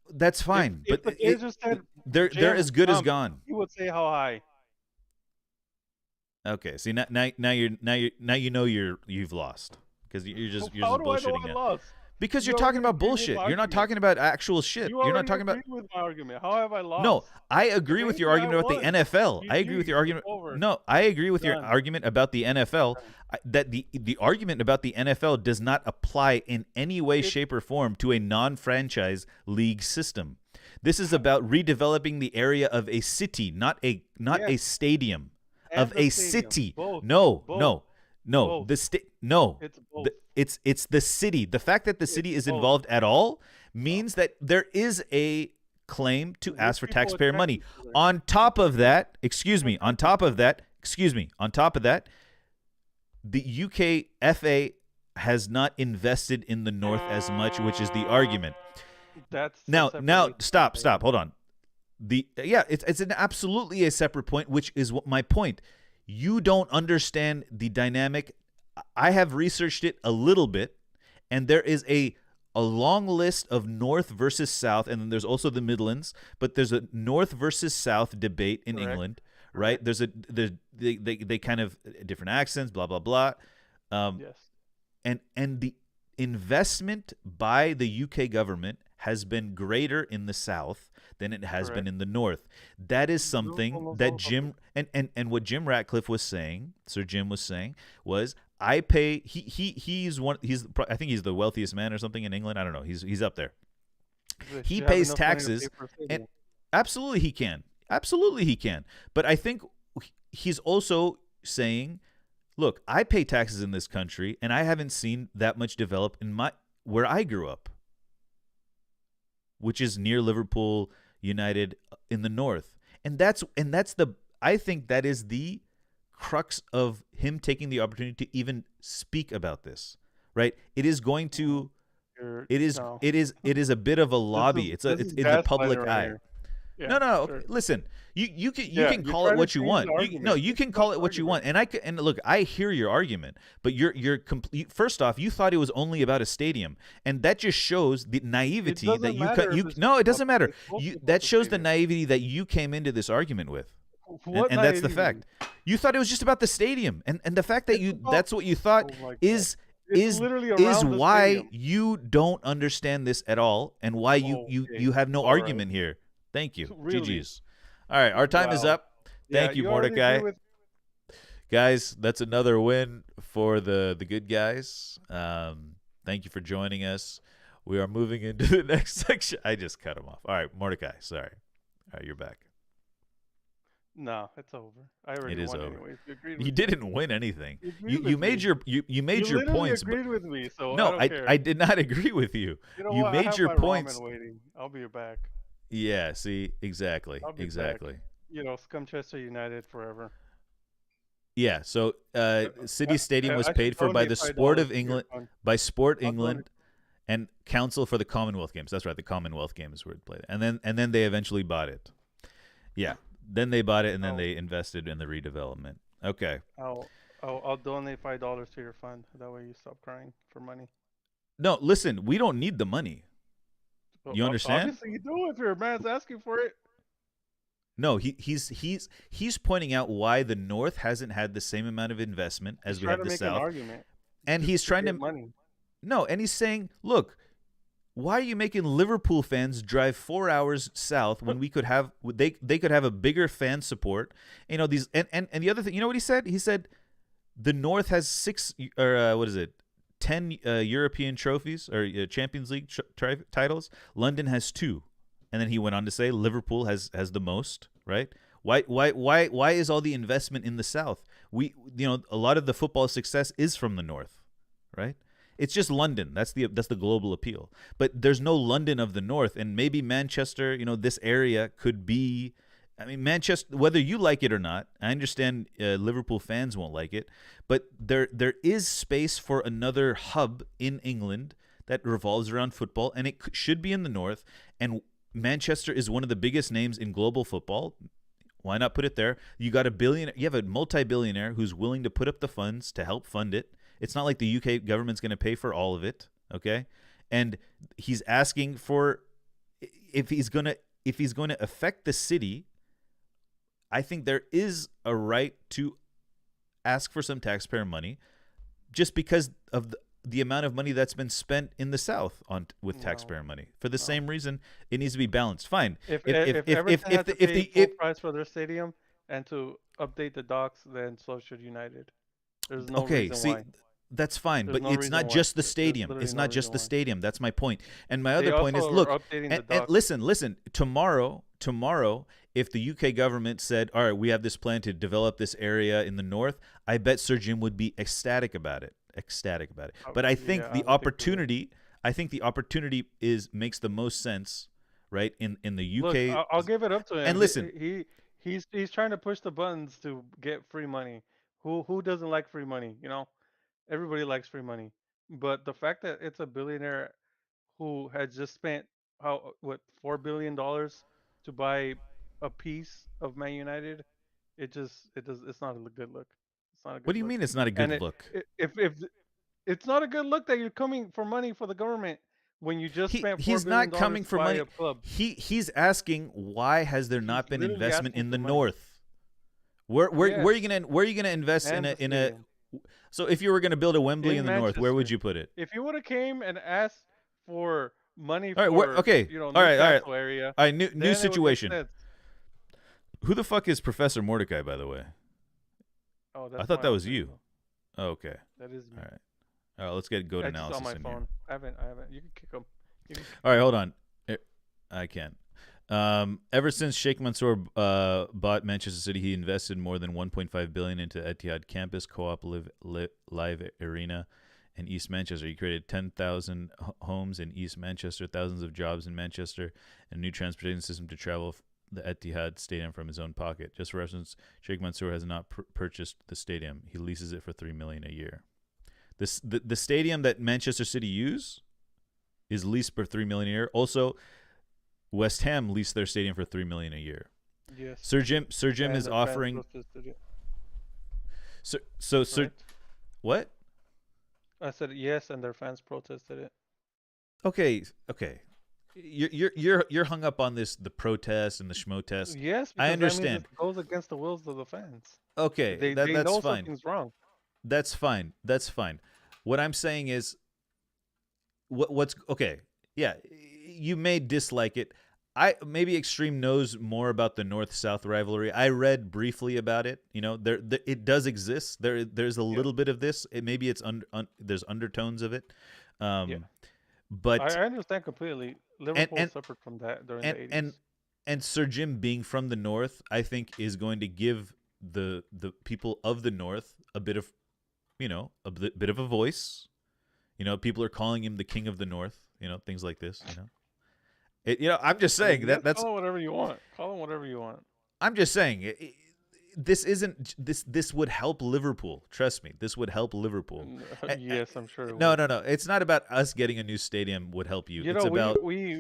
that's fine, If but the Glazers said they're Jim, as good as come, gone. he would say how high. Okay, see now you know you've lost because you're just How do I know bullshitting I now. lost? Because You you're talking already about agreed with bullshit. my You're not argument. talking about actual shit. You You're not already talking about. agreed with my argument. How have I lost? No, I agree with your Thank you, argument about the I won. NFL. I agree with GG, your argument. it's over. No, I agree with your Done. argument about the NFL. That the argument about the NFL does not apply in any way, shape, or form to a non-franchise league system. This is about redeveloping the area of a city, not a Yes. stadium, And of the a stadium. city. Both. No. Both. Both. No. It's both. It's the city. The fact that the city is both. involved at all means that there is a claim to ask for people taxpayer attack money. each other. On top of that, on top of that, the UK FA has not invested in the North as much, which is the argument. That's Now separately stop, separate. hold on. It's an absolutely a separate point, which is what my point. You don't understand the dynamic. I have researched it a little bit, and there is a long list of North versus South, and then there's also the Midlands, but there's a North versus South debate in Correct. England, right? They kind of different accents, blah blah blah. Yes. And the investment by the UK government has been greater in the South than it has been Correct. in the North. That is Liverpool something knows that all Jim and what Jim Ratcliffe was saying, Sir Jim was saying, was I pay. He's I think he's the wealthiest man or something in England. I don't know. He's up there. He You have pays enough money to taxes, pay for a and stadium. absolutely he can. Absolutely he can. But I think he's also saying, look, I pay taxes in this country, and I haven't seen that much develop in where I grew up, which is near Liverpool, United in the north. And that's I think that is the crux of him taking the opportunity to even speak about this. Right? It is going to it is a bit of a lobby. It's in the public gaslighting right eye. here. Yeah, No. sure. Okay, listen, you can Yeah, can you're call it trying to what you change want. the argument. You It's can not call the it what you want. argument. And look, I hear your argument, but you're complete. First off, you thought it was only about a stadium, and that just shows the naivety doesn't that matter if it's no, it about- doesn't matter. it's mostly about That the shows the stadium. naivety that you came into this argument with. What And that's the naivety? fact. You thought it was just about the stadium, and the fact that It's about- that's what you thought Oh my God. is It's literally is around the why stadium. you don't understand this at all, and why you Okay, have no all right. argument here. Thank you. Really? GG's. All right, our time is Wow. up. Thank you, already Mordecai. agree with- Guys, that's another win for the good guys. Thank you for joining us. We are moving into the next section. I just cut him off. All right, Mordecai, sorry. All right, you're back. No, it's over. I already It is won over. anyways. You agreed You with me. didn't win anything. You agreed You with made me. your you made You your literally points. But agreed with me, so no, I don't care. I did not agree with you. You know you what? made I have your my points. ramen waiting. I'll be back. Yeah, see, exactly. I'll be Exactly. back. You know, Scumchester United forever. Yeah, so City Stadium was I should paid for by donate the Sport $5 of to your England, fund. by Sport I'll England, and Council for the Commonwealth Games. That's right, the Commonwealth Games were played, and then they eventually bought it. Yeah, then they bought it, and then Oh. they invested in the redevelopment. Okay. I'll donate $5 to your fund. That way you stop crying for money. No, listen, we don't need the money. But You understand? Obviously you do if your man's asking for it. No, he's pointing out why the North hasn't had the same amount of investment as He's we trying have to the make an South, argument. and he's trying get to money. No, and he's saying, look, why are you making Liverpool fans drive 4 hours south when we could have they could have a bigger fan support? You know, these and the other thing, you know what he said? He said the North has 6 or what is it? 10 European trophies or Champions League titles. London has 2. And then he went on to say Liverpool has the most, right? Why is all the investment in the South? A lot of the football success is from the North, right? It's just London. That's the global appeal. But there's no London of the North, and maybe Manchester, this area could be. I mean, Manchester, whether you like it or not, I understand Liverpool fans won't like it, but there is space for another hub in England that revolves around football, and it should be in the North. And Manchester is one of the biggest names in global football. Why not put it there? You got you have a multi-billionaire who's willing to put up the funds to help fund it. It's not like the UK government's going to pay for all of it, okay? And he's asking for if he's going to affect the city, I think there is a right to ask for some taxpayer money just because of the amount of money that's been spent in the South with taxpayer money. For the same reason, it needs to be balanced. Fine. If Everton had to pay full price for their stadium and to update the docks, then so should United. There's no reason why. That's fine, There's but no it's not reason just why. the stadium. There's It's literally not no just the reason why. stadium. That's my point. And my They other point is, also look, are updating the and docks. listen. Tomorrow, if the UK government said, "All right, we have this plan to develop this area in the north," I bet Sir Jim would be ecstatic about it. But I think Yeah, I the don't opportunity, makes the most sense, right? In the UK. Look, I'll give it up to him. And listen, He's trying to push the buttons to get free money. Who doesn't like free money? Everybody likes free money. But the fact that it's a billionaire who had just spent $4 billion to buy a piece of Man United, it's not a good look. It's not a good what do you look. mean it's not a good And look? if it's not a good look that you're coming for money for the government when you just spent $4 He's billion not coming to for buy money. a club. He's asking, why has there not been literally investment asking in the for money. north? Where are you Yes, gonna invest and the in a? stadium. So if you were gonna build a Wembley In in the north, where would Manchester. you put it? If you would have came and asked for money All right, for okay, all right, Newcastle area, all right. New then it would make situation. sense. Who the fuck is Professor Mordecai, by the way? Oh, that's I thought my that was alter you. ego. Oh, okay, That is me. all right. Let's get goat I just analysis on my in phone. here. I haven't. You can kick him. All right, hold on. I can. Ever since Sheikh Mansour bought Manchester City, he invested more than 1.5 billion into Etihad Campus, Co-op Live Arena, in East Manchester. He created 10,000 homes in East Manchester, thousands of jobs in Manchester, and a new transportation system to travel the Etihad Stadium from his own pocket. Just for reference, Sheikh Mansour has not purchased the stadium. He leases it for $3 million a year. The stadium that Manchester City use is leased for $3 million a year. Also, West Ham leased their stadium for $3 million a year. Yes. Sir Jim And is the fans offering. protested it, Sir, right? what? I said yes, and their fans protested it. Okay. You're hung up on the protest and the schmo test. Yes, I because that understand. means it goes against the wills of the fans. Okay, They that's know fine. something's wrong. That's fine. What I'm saying is, what's okay? Yeah, you may dislike it. Maybe Extreme knows more about the North-South rivalry. I read briefly about it. It does exist. There's a little bit of this. Maybe it's there's undertones of it. Yeah. But I understand completely. Liverpool suffered from that during the 80s. and Sir Jim being from the North, I think, is going to give the people of the North a bit of, bit of a voice. People are calling him the King of the North. Things like this. I'm just saying that's. Call him whatever you want. Call him whatever you want. I'm just saying this isn't this. This would help Liverpool. Trust me, this would help Liverpool. Yes, I'm sure. It No. would. It's not about us getting a new stadium would help you. It's about we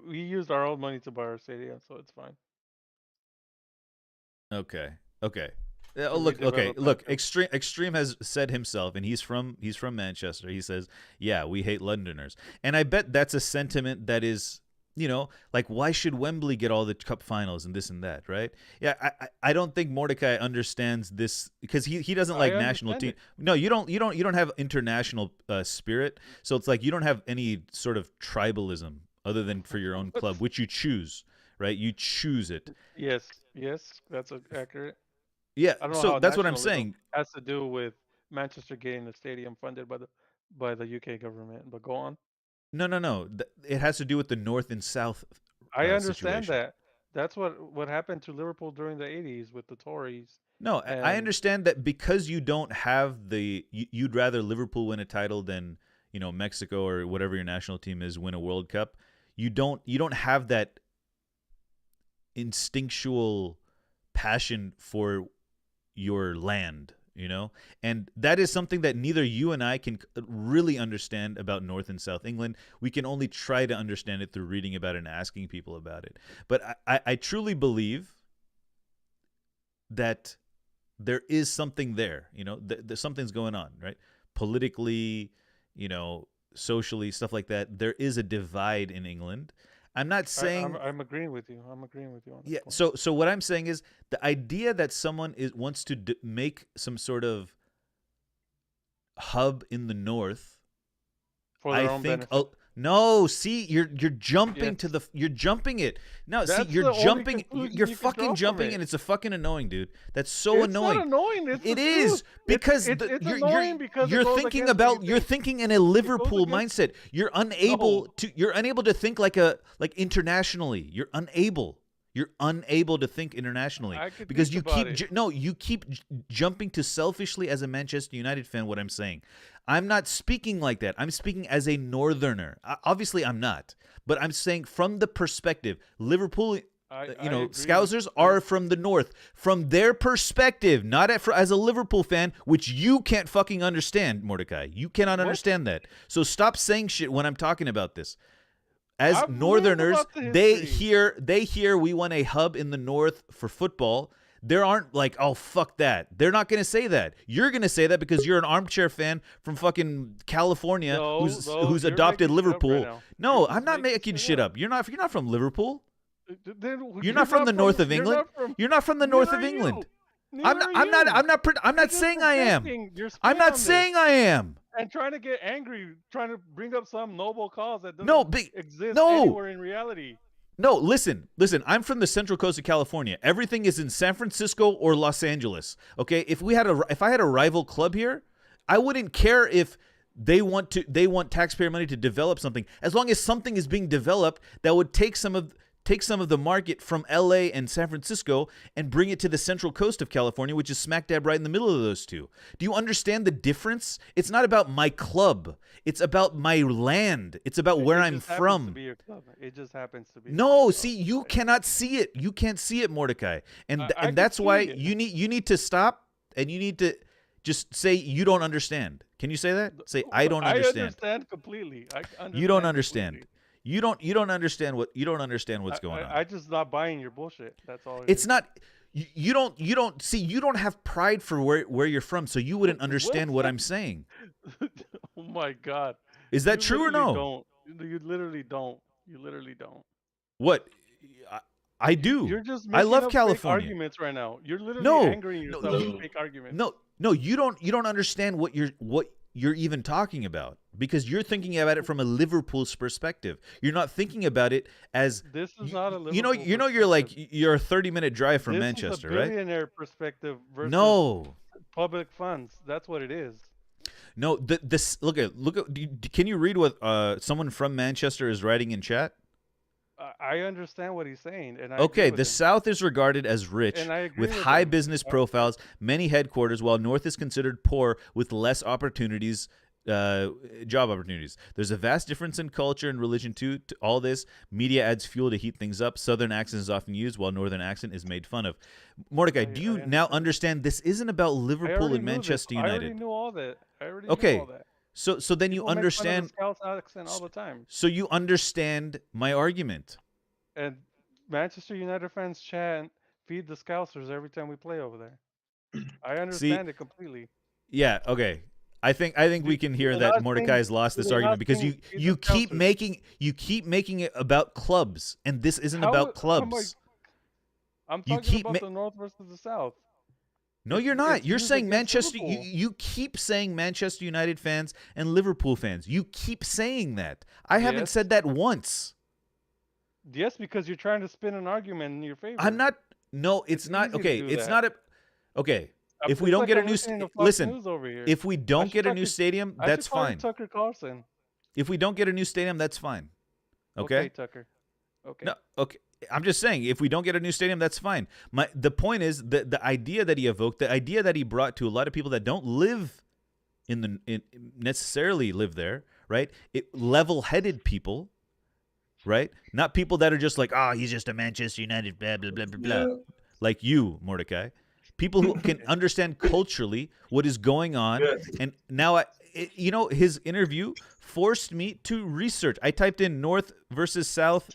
used our own money to buy our stadium, so it's fine. okay. To Look. redevelop Extreme has said himself, and he's from Manchester. He says, "Yeah, we hate Londoners," and I bet that's a sentiment that is, like why should Wembley get all the cup finals and this and that, right? Yeah, I don't think Mordecai understands this because he doesn't I like national understand team. it. No, you don't have international spirit, so it's like you don't have any sort of tribalism other than for your own club, which you choose, right? You choose it. Yes, that's accurate. Yeah, I don't know so how that's what I'm nationalism saying. has to do with Manchester getting the stadium funded by the UK government. But go on. No. It has to do with the North and South I understand situation. that. That's what happened to Liverpool during the 80s with the Tories. No, I And understand that because you don't have you'd rather Liverpool win a title than Mexico or whatever your national team is win a World Cup. You don't have that instinctual passion for your land, and that is something that neither you and I can really understand about North and South England. We can only try to understand it through reading about it and asking people about it. But I truly believe that there is something there, something's going on, right? Politically, socially, stuff like that. There is a divide in England. I'm not saying I'm agreeing with you. I'm agreeing with you on yeah. this point. So what I'm saying is the idea that someone wants to make some sort of hub in the north. For their I own think. benefit. No, see, you're jumping Yes. you're jumping it. No, see, That's you're the only jumping. conclusion You're you can fucking draw from jumping, it. and it's a fucking annoying, dude. That's so It's annoying. not annoying. It's It the is truth. because It's annoying because you're it goes thinking against what you you're think. thinking in a Liverpool against- mindset. You're unable No. to think like internationally. You're unable. You're unable to think internationally I could because think you about keep it. you keep jumping to selfishly as a Manchester United fan. What I'm saying, I'm not speaking like that. I'm speaking as a northerner. Obviously, I'm not, but I'm saying from the perspective Liverpool. I agree. Scousers are from the north. From their perspective, not as a Liverpool fan, which you can't fucking understand, Mordecai. You cannot What? understand that. So stop saying shit when I'm talking about this. As I've learned northerners, about the they history. hear we want a hub in the north for football. They aren't like, oh, fuck that. They're not going to say that. You're going to say that because you're an armchair fan from fucking California No, who's you're adopted making shit up Liverpool. right now. No, You're I'm just not making making shit up. You're not from Liverpool. Then You're not from the north of England. You're not from the north of neither are you. England. Neither are you. I'm not You're just saying I am. projecting your I'm spin not on this saying I am. and trying to get angry, trying to bring up some noble cause that doesn't No, exist no. anywhere in reality. No, listen. I'm from the Central Coast of California. Everything is in San Francisco or Los Angeles. Okay, if I had a rival club here, I wouldn't care if they want taxpayer money to develop something, as long as something is being developed that would take some of the market from LA and San Francisco and bring it to the Central Coast of California, which is smack dab right in the middle of those two. Do you understand the difference? It's not about my club. It's about my land. It's about where I'm from. It just happens to be. No, see, you cannot see it. You can't see it, Mordecai. And I that's can why see it. you need to stop and you need to just say you don't understand. Can you say that? Say I don't understand. I understand completely. You don't understand. You don't understand what's going on. I just not buying your bullshit. That's all. It's not. You don't see. You don't have pride for where you're from, so you wouldn't understand what I'm saying. Oh my god. Is that You true or literally no? Don't. You literally don't. You literally don't. What? I do. You're just I making love up California. fake arguments right now. You're literally No. angering yourself with fake arguments. No, you don't understand what you're even talking about because you're thinking about it from a Liverpool's perspective. You're not thinking about it as This is not a Liverpool. You're a 30-minute drive from this Manchester, is a right? billionaire perspective versus No. public funds. That's what it is. No, look at can you read what someone from Manchester is writing in chat? I understand what he's saying, and I Okay, agree with the him. South is regarded as rich And I agree with with high him. business profiles, many headquarters, while North is considered poor with less opportunities, job opportunities. There's a vast difference in culture and religion too. To all this, media adds fuel to heat things up. Southern accent is often used, while Northern accent is made fun of. Mordecai, do you now understand this isn't about Liverpool and Manchester I already United? knew all that. I already Okay. knew all that. So then you People make fun of the understand. Scouts accent all the time. So you understand my argument. And Manchester United fans chant, "Feed the Scousers" every time we play over there. I understand it completely. Yeah, okay. I think Do, we can do hear they that not Mordecai sing? has lost Do this they not argument because sing you Jesus counselors? keep making it about clubs, and this isn't How about am I? clubs. I'm You talking keep about the North versus the South. No, you're not. It's You're used saying against Manchester. Liverpool. You keep saying Manchester United fans and Liverpool fans. You keep saying that. I haven't Yes, said that once. yes, because you're trying to spin an argument in your I'm favor. not. No, it's It's not. easy to Okay, do it's that. not a. Okay, if we It's don't like get a I'm new listening to Fox listen, News over here. if we don't get a new stadium, I should that's call you fine. Tucker Carlson. If we don't get a new stadium, that's fine. Okay, Okay. Tucker. Okay. No. Okay. I'm just saying, if we don't get a new stadium, that's fine. The point is the idea that he evoked, the idea that he brought to a lot of people that don't live necessarily live there, right? It level-headed people, right? Not people that are just like, oh, he's just a Manchester United, blah blah blah blah blah, Yeah, like you, Mordecai. People who can understand culturally what is going on. yeah, And now, his interview forced me to research. I typed in North versus South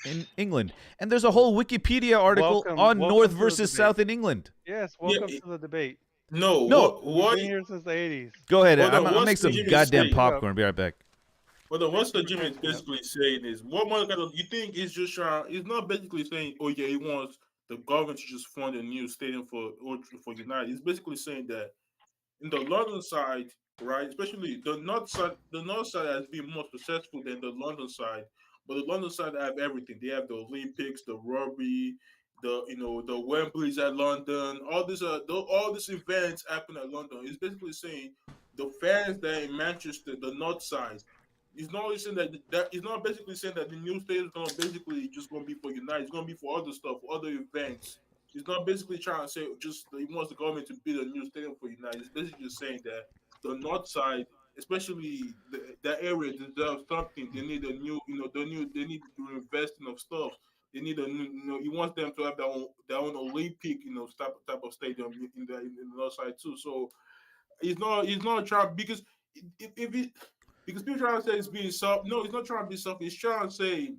in England, and there's a whole Wikipedia article on North Welcome to the versus debate. South in England. Yes, yeah. welcome to the debate. No, No, We've what? been here since the 80s. go ahead. Hold I'm on. gonna What's make the some Jimmy goddamn saying? popcorn. Be right back. Hold on. What's the Keep Jimmy catching up. basically saying is what Monaco? You think he's just trying? He's not basically saying, oh yeah, he wants the government to just fund a new stadium for United. He's basically saying that in the London side, right? Especially the north side has been more successful than the London side. But the London side have everything. They have the Olympics, the rugby, the Wembleys at London. All these events happen at London. It's basically saying the fans that in Manchester, the north side. It's not only saying that it's not basically saying that the new stadium is gonna basically just gonna be for United. It's gonna be for other stuff, for other events. He's not basically trying to say just he wants the government to build a new stadium for United. He's basically just saying that the north side, especially that area, deserves something. They need a new, they need to invest in stuff. They need a new, he wants them to have their own Olympic, type of stadium in the north side too. So he's not trying because if it because people trying to say it's being soft. No, he's not trying to be soft. He's trying to say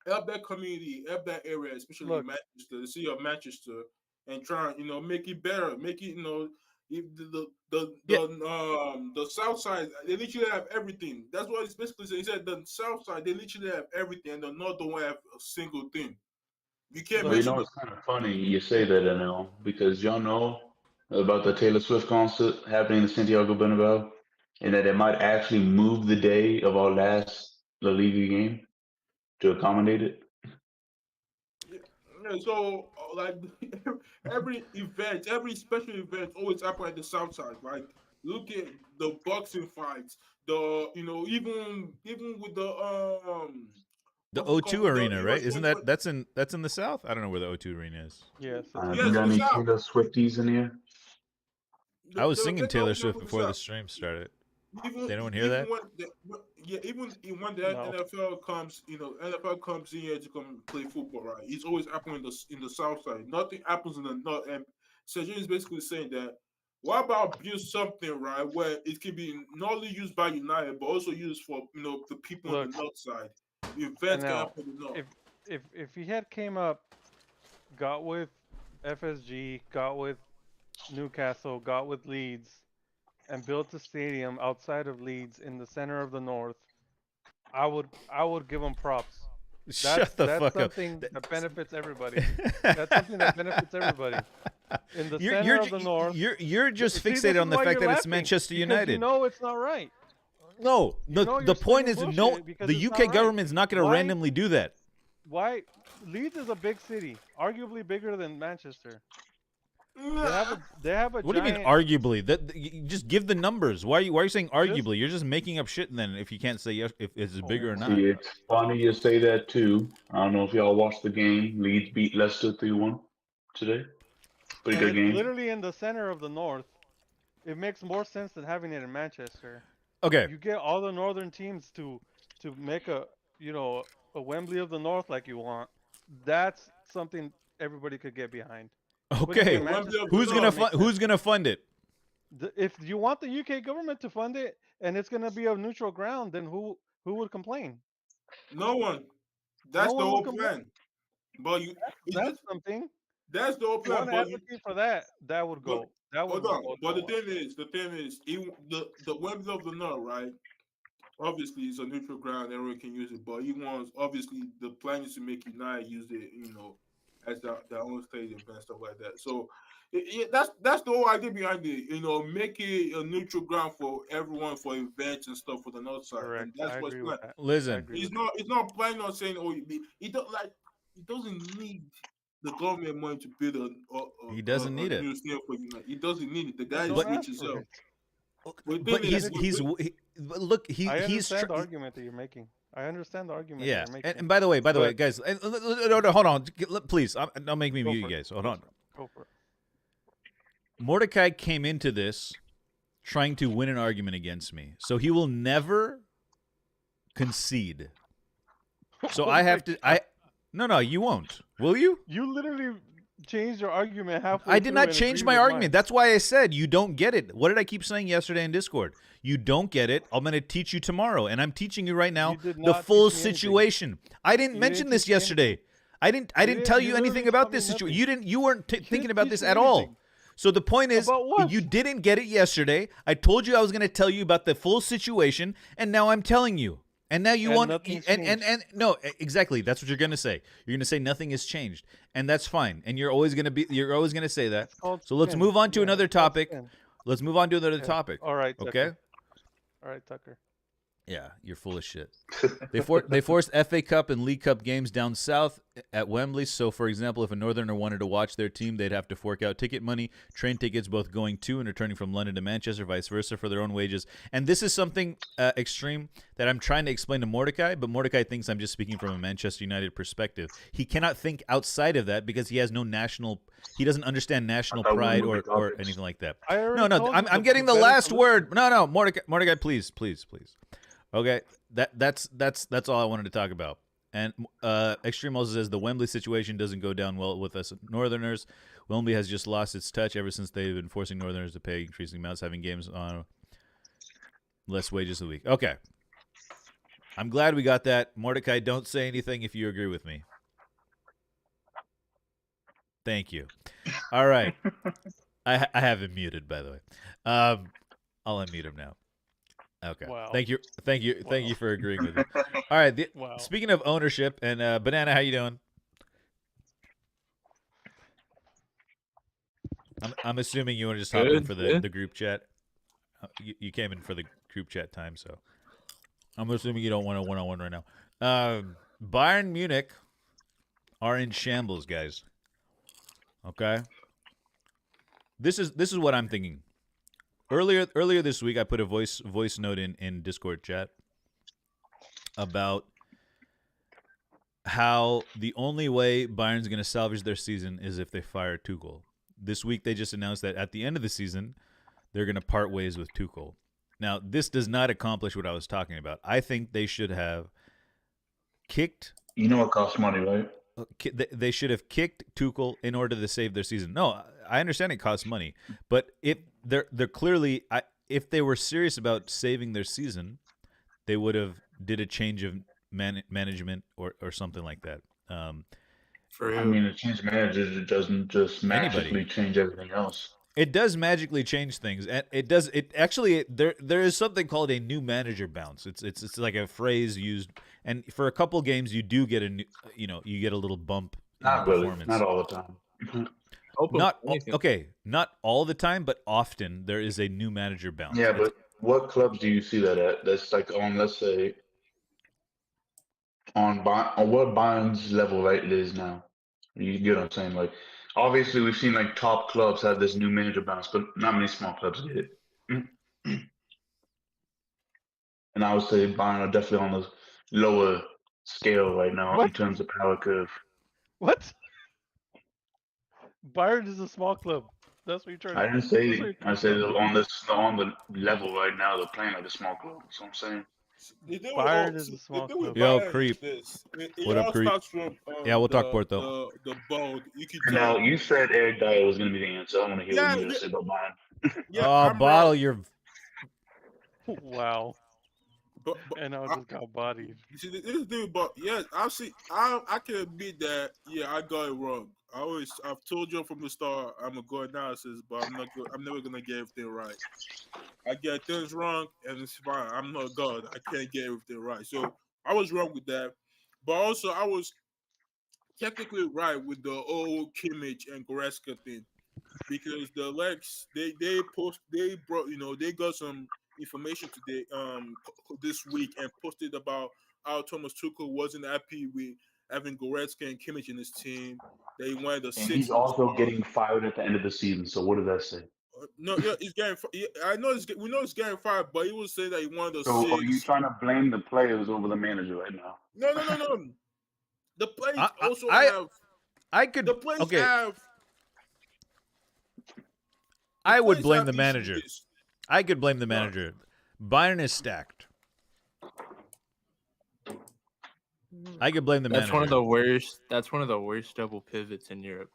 help that community, help that area, especially Look, Manchester, the city of Manchester, and try and make it better, make it if Yeah. the south side they literally have everything. That's what he's basically saying. He said the south side they literally have everything, and the north don't have a single thing. You can't But look, you mention know, it's kind of funny you say that, NL, because y'all know about the Taylor Swift concert happening in Santiago Bernabeu, and that it might actually move the day of our last La Liga game to accommodate it. yeah, yeah, so like every event, every special event always happen at the south side. Like look at the boxing fights, even with the The what's it O2 called? Arena, right? Isn't that's in the South? I don't know where the O2 Arena is. yes, it's Do Yes, we in got in the any south. Taylor Swifties in here? I was The singing big Taylor opening up Swift in the before the south. stream started. Even Did anyone hear even that? when the no. NFL comes, NFL comes in here to come play football, right? It's always happening in the south side. Nothing happens in the north. And Sergio is basically saying that. What about build something right where it can be not only used by United but also used for the people on the Look, north side. The and events can now, happen in the north. if he had came up, got with FSG, got with Newcastle, got with Leeds, and built a stadium outside of Leeds in the center of the north, I would give him props. Shut the That's fuck up. something that benefits everybody. That's something that benefits everybody. In the You're center you're of the north. you're just See, this fixated is on the why fact you're that it's laughing, Manchester because United. you know it's not right. No, You know the you're point is spitting no. bullshit because The it's not UK right. government's not going to Why? randomly do that. Why? Leeds is a big city, arguably bigger than Manchester. They have a What do you mean giant. arguably? You just give the numbers. Why are you saying Just arguably? You're just making up shit then if you can't say yes, if it's bigger or my not. See, God. it's funny you say that too. I don't know if y'all watched the game. Leeds beat Leicester 3-1 today. Pretty And good it's game. literally in the center of the north. It makes more sense than having it in Manchester. Okay. You get all the northern teams to make a Wembley of the North like you want. That's something everybody could get behind. Putting it Okay. in Wembley of Manchester the Who's doesn't gonna north. make fund? Who's sense. gonna fund it? If you want the UK government to fund it and it's gonna be a neutral ground, then who would complain? No one. No That's the one would whole complain. plan. But you, it's That's just something. That's the whole plan. One advocate for that, that would But go. That would hold on. go But somewhere. the thing is, the Wembley of the North, right? Obviously, it's a neutral ground. Everyone can use it, but he wants obviously the plan is to make United use it, as their own stadium and stuff like that. So that's the whole idea behind it. Make it a neutral ground for everyone for events and stuff for the North side, Correct. and that's I what's agree with planned. that. I Listen, agree He's with that. not planning on saying, "Oh, he don't like." He doesn't need the government money to build he doesn't a need it. new stadium for United. He doesn't need it. The Then guy is don't But rich ask as for hell. it. But the but thing is, but look, I he's understand the argument that you're making. I understand the argument that yeah. you're making. And by the way, But guys, no, hold on, please, don't make me go mute for you it. guys. Hold Go on. for it. Go for it. Mordecai came into this trying to win an argument against me, so he will never concede. So Oh I my have to. God. No, you won't. Will you? You literally changed your argument halfway. I did not through and change agreed my with argument. mine. That's why I said you don't get it. What did I keep saying yesterday in Discord? You don't get it. I'm going to teach you tomorrow, and I'm teaching you right now You did the not full teach me anything. situation. I didn't You mention didn't this teach me yesterday. anything. I didn't tell you You anything literally about taught me this situation. nothing. You weren't You thinking didn't about teach this me at all. anything. So the point is, About what? you didn't get it yesterday. I told you I was going to tell you about the full situation, and now I'm telling you. And now you And want nothing's and no, exactly. That's what you're going to say. You're going to say nothing has changed, and that's fine. And you're always going to say that. It's called So let's spin. move on to Yeah, another it's called topic. spin. Let's move on to another Yeah. topic. All right, Tucker. Okay? All right, Tucker. Yeah, you're full of shit. They forced FA Cup and League Cup games down south at Wembley. So, for example, if a Northerner wanted to watch their team, they'd have to fork out ticket money, train tickets both going to and returning from London to Manchester, vice versa, for their own wages. And this is something extreme that I'm trying to explain to Mordecai, but Mordecai thinks I'm just speaking from a Manchester United perspective. He cannot think outside of that because he has no he doesn't understand national thought we were pride moving or topics. anything like that. I already No, told I'm you getting the better last solution. word. No, Mordecai, please. Okay, that's all I wanted to talk about. And Extreme also says the Wembley situation doesn't go down well with us Northerners. Wembley has just lost its touch ever since they've been forcing Northerners to pay increasing amounts, having games on less wages a week. Okay, I'm glad we got that. Mordecai, don't say anything if you agree with me. Thank you. All right, I have him muted, by the way. I'll unmute him now. Okay. Wow. Thank you Wow. for agreeing with me. All right. Wow. Speaking of ownership, and Banana, how you doing? I'm assuming you want to just hop in Good, for good. the group chat. You came in for the group chat time, so I'm assuming you don't want a one-on-one right now. Bayern Munich are in shambles, guys. Okay. This is what I'm thinking. Earlier this week, I put a voice note in Discord chat about how the only way Bayern's going to salvage their season is if they fire Tuchel. This week, they just announced that at the end of the season, they're going to part ways with Tuchel. Now, this does not accomplish what I was talking about. I think they should have kicked. You know it costs money, right? They should have kicked Tuchel in order to save their season. No, I understand it costs money, but if they're clearly, if they were serious about saving their season, they would have did a change of management or something like that. For I real. mean, a change of managers, it doesn't just magically change everything else. It does magically change things, and it does. It actually there is something called a new manager bounce. It's like a phrase used, and for a couple games you do get a new, you get a little bump in Not really, performance. not all the time. Open Not for anything. okay, not all the time, but often there is a new manager bounce. Yeah, It's- but what clubs do you see that at? That's like on, let's say, on what Bayern's level right it is now. You get what I'm saying? Like, obviously we've seen like top clubs have this new manager bounce, but not many small clubs get it. And I would say Bayern are definitely on the lower scale right now in What? terms of power curve. What? Bayern is a small club. That's what you're trying to. I didn't that's what say. you're I trying said to on the level right now they're playing like a small club. That's what I'm saying. The thing Bayern with, is a the small thing with club. Yo, Bayern creep. is this. It What up, all creep? starts from Yeah, we'll talk Porto. the bold. You can And tell. now you said Eric Dyer was going to be the answer. I want to hear Yeah, what you have to say about Bayern. yeah. Oh, I'm bottle right. your. Wow. but And I I, just got bodied. you see, this is the thing. But yeah, I can admit that. Yeah, I got it wrong. I've told you from the start, I'm a good analysis, but I'm not good. I'm never gonna get everything right. I get things wrong, and it's fine. I'm not God. I can't get everything right. So I was wrong with that. But also, I was technically right with the old Kimmich and Goretzka thing because the legs they brought they got some information today this week and posted about how Thomas Tuchel wasn't happy with having Goretzka and Kimmich in his team. They wanted a And he's six in his also squad. getting fired at the end of the season. So what does that say? No, yeah, he's getting. I know we know he's getting fired, but he was saying that he wanted a So are you six. trying to blame the players over the manager right now? No, no, no, no. The players I I also I, have. I could The players okay. have. The I would players blame have the issue with manager. this. I could blame the No, manager. Bayern is stacked. I could blame the That's one of manager. the worst. That's one of the worst double pivots in Europe.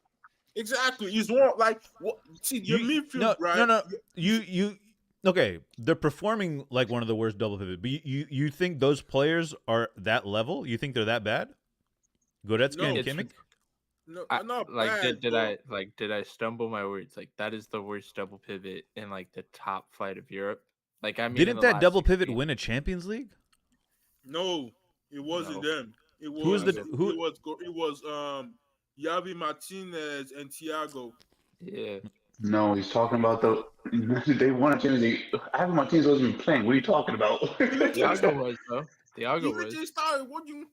exactly. He's one like what? See, your You midfield, no no right? no. You, You okay? They're performing like one of the worst double pivot. But you think those players are that level? You think they're that bad? Goretzka no, and It's Kimmich? no, I, not like bad, but did I stumble my words? Like that is the worst double pivot in like the top flight of Europe. Like I mean, in Didn't the that last double pivot 16. win a Champions League? no, it wasn't No, them. It Who was was the Thiago. who? it was Yavi Martinez and Thiago. Yeah, No, he's talking about the they won a Champions League. Ivan Martinez wasn't even playing. What are you talking about? He literally Thiago started. was though. He Thiago was. literally started. What you?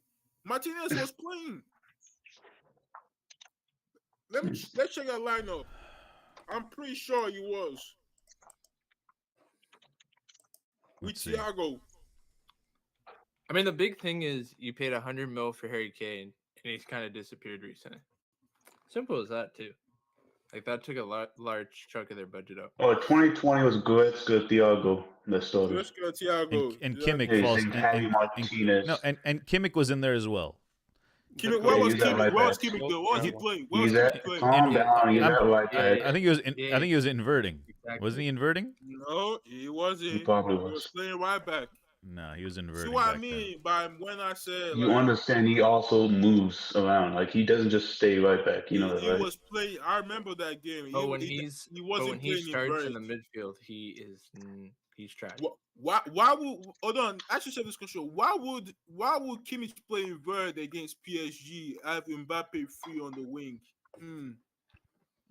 Martinez was playing. Let's check that lineup. I'm pretty sure he was with Let's see. Thiago. I mean, the big thing is you paid 100 mil for Harry Kane, and he's kind of disappeared recently. Simple as that too. Like that took a large chunk of their budget up. Oh, 2020 was Goretzka, Thiago that started. Let's go Thiago. And Kimmich Exactly. Hey, falls St. Patty and Martinez. no and Kimmich was in there as well. Kimmich, Yeah, where was he's at Kimmich? right Where back. was Kimmich though? What was he playing? Where was He's Kimmich at playing? calm down. He's I'm- at right Yeah, back. I think he was yeah, I think he was inverting. exactly. Wasn't he inverting? No, he wasn't. He He probably was was. playing right back. No, he was See inverting what I back then. mean by when I said You like understand? He also moves around. Like he doesn't just stay right back. You know that, he right? was playing. I remember that game. But when He but wasn't when he playing starts in inverted. the midfield, he's trash. Why would hold on? I should say this question. Why would Kimmich play inverted against PSG? Have Mbappe free on the wing?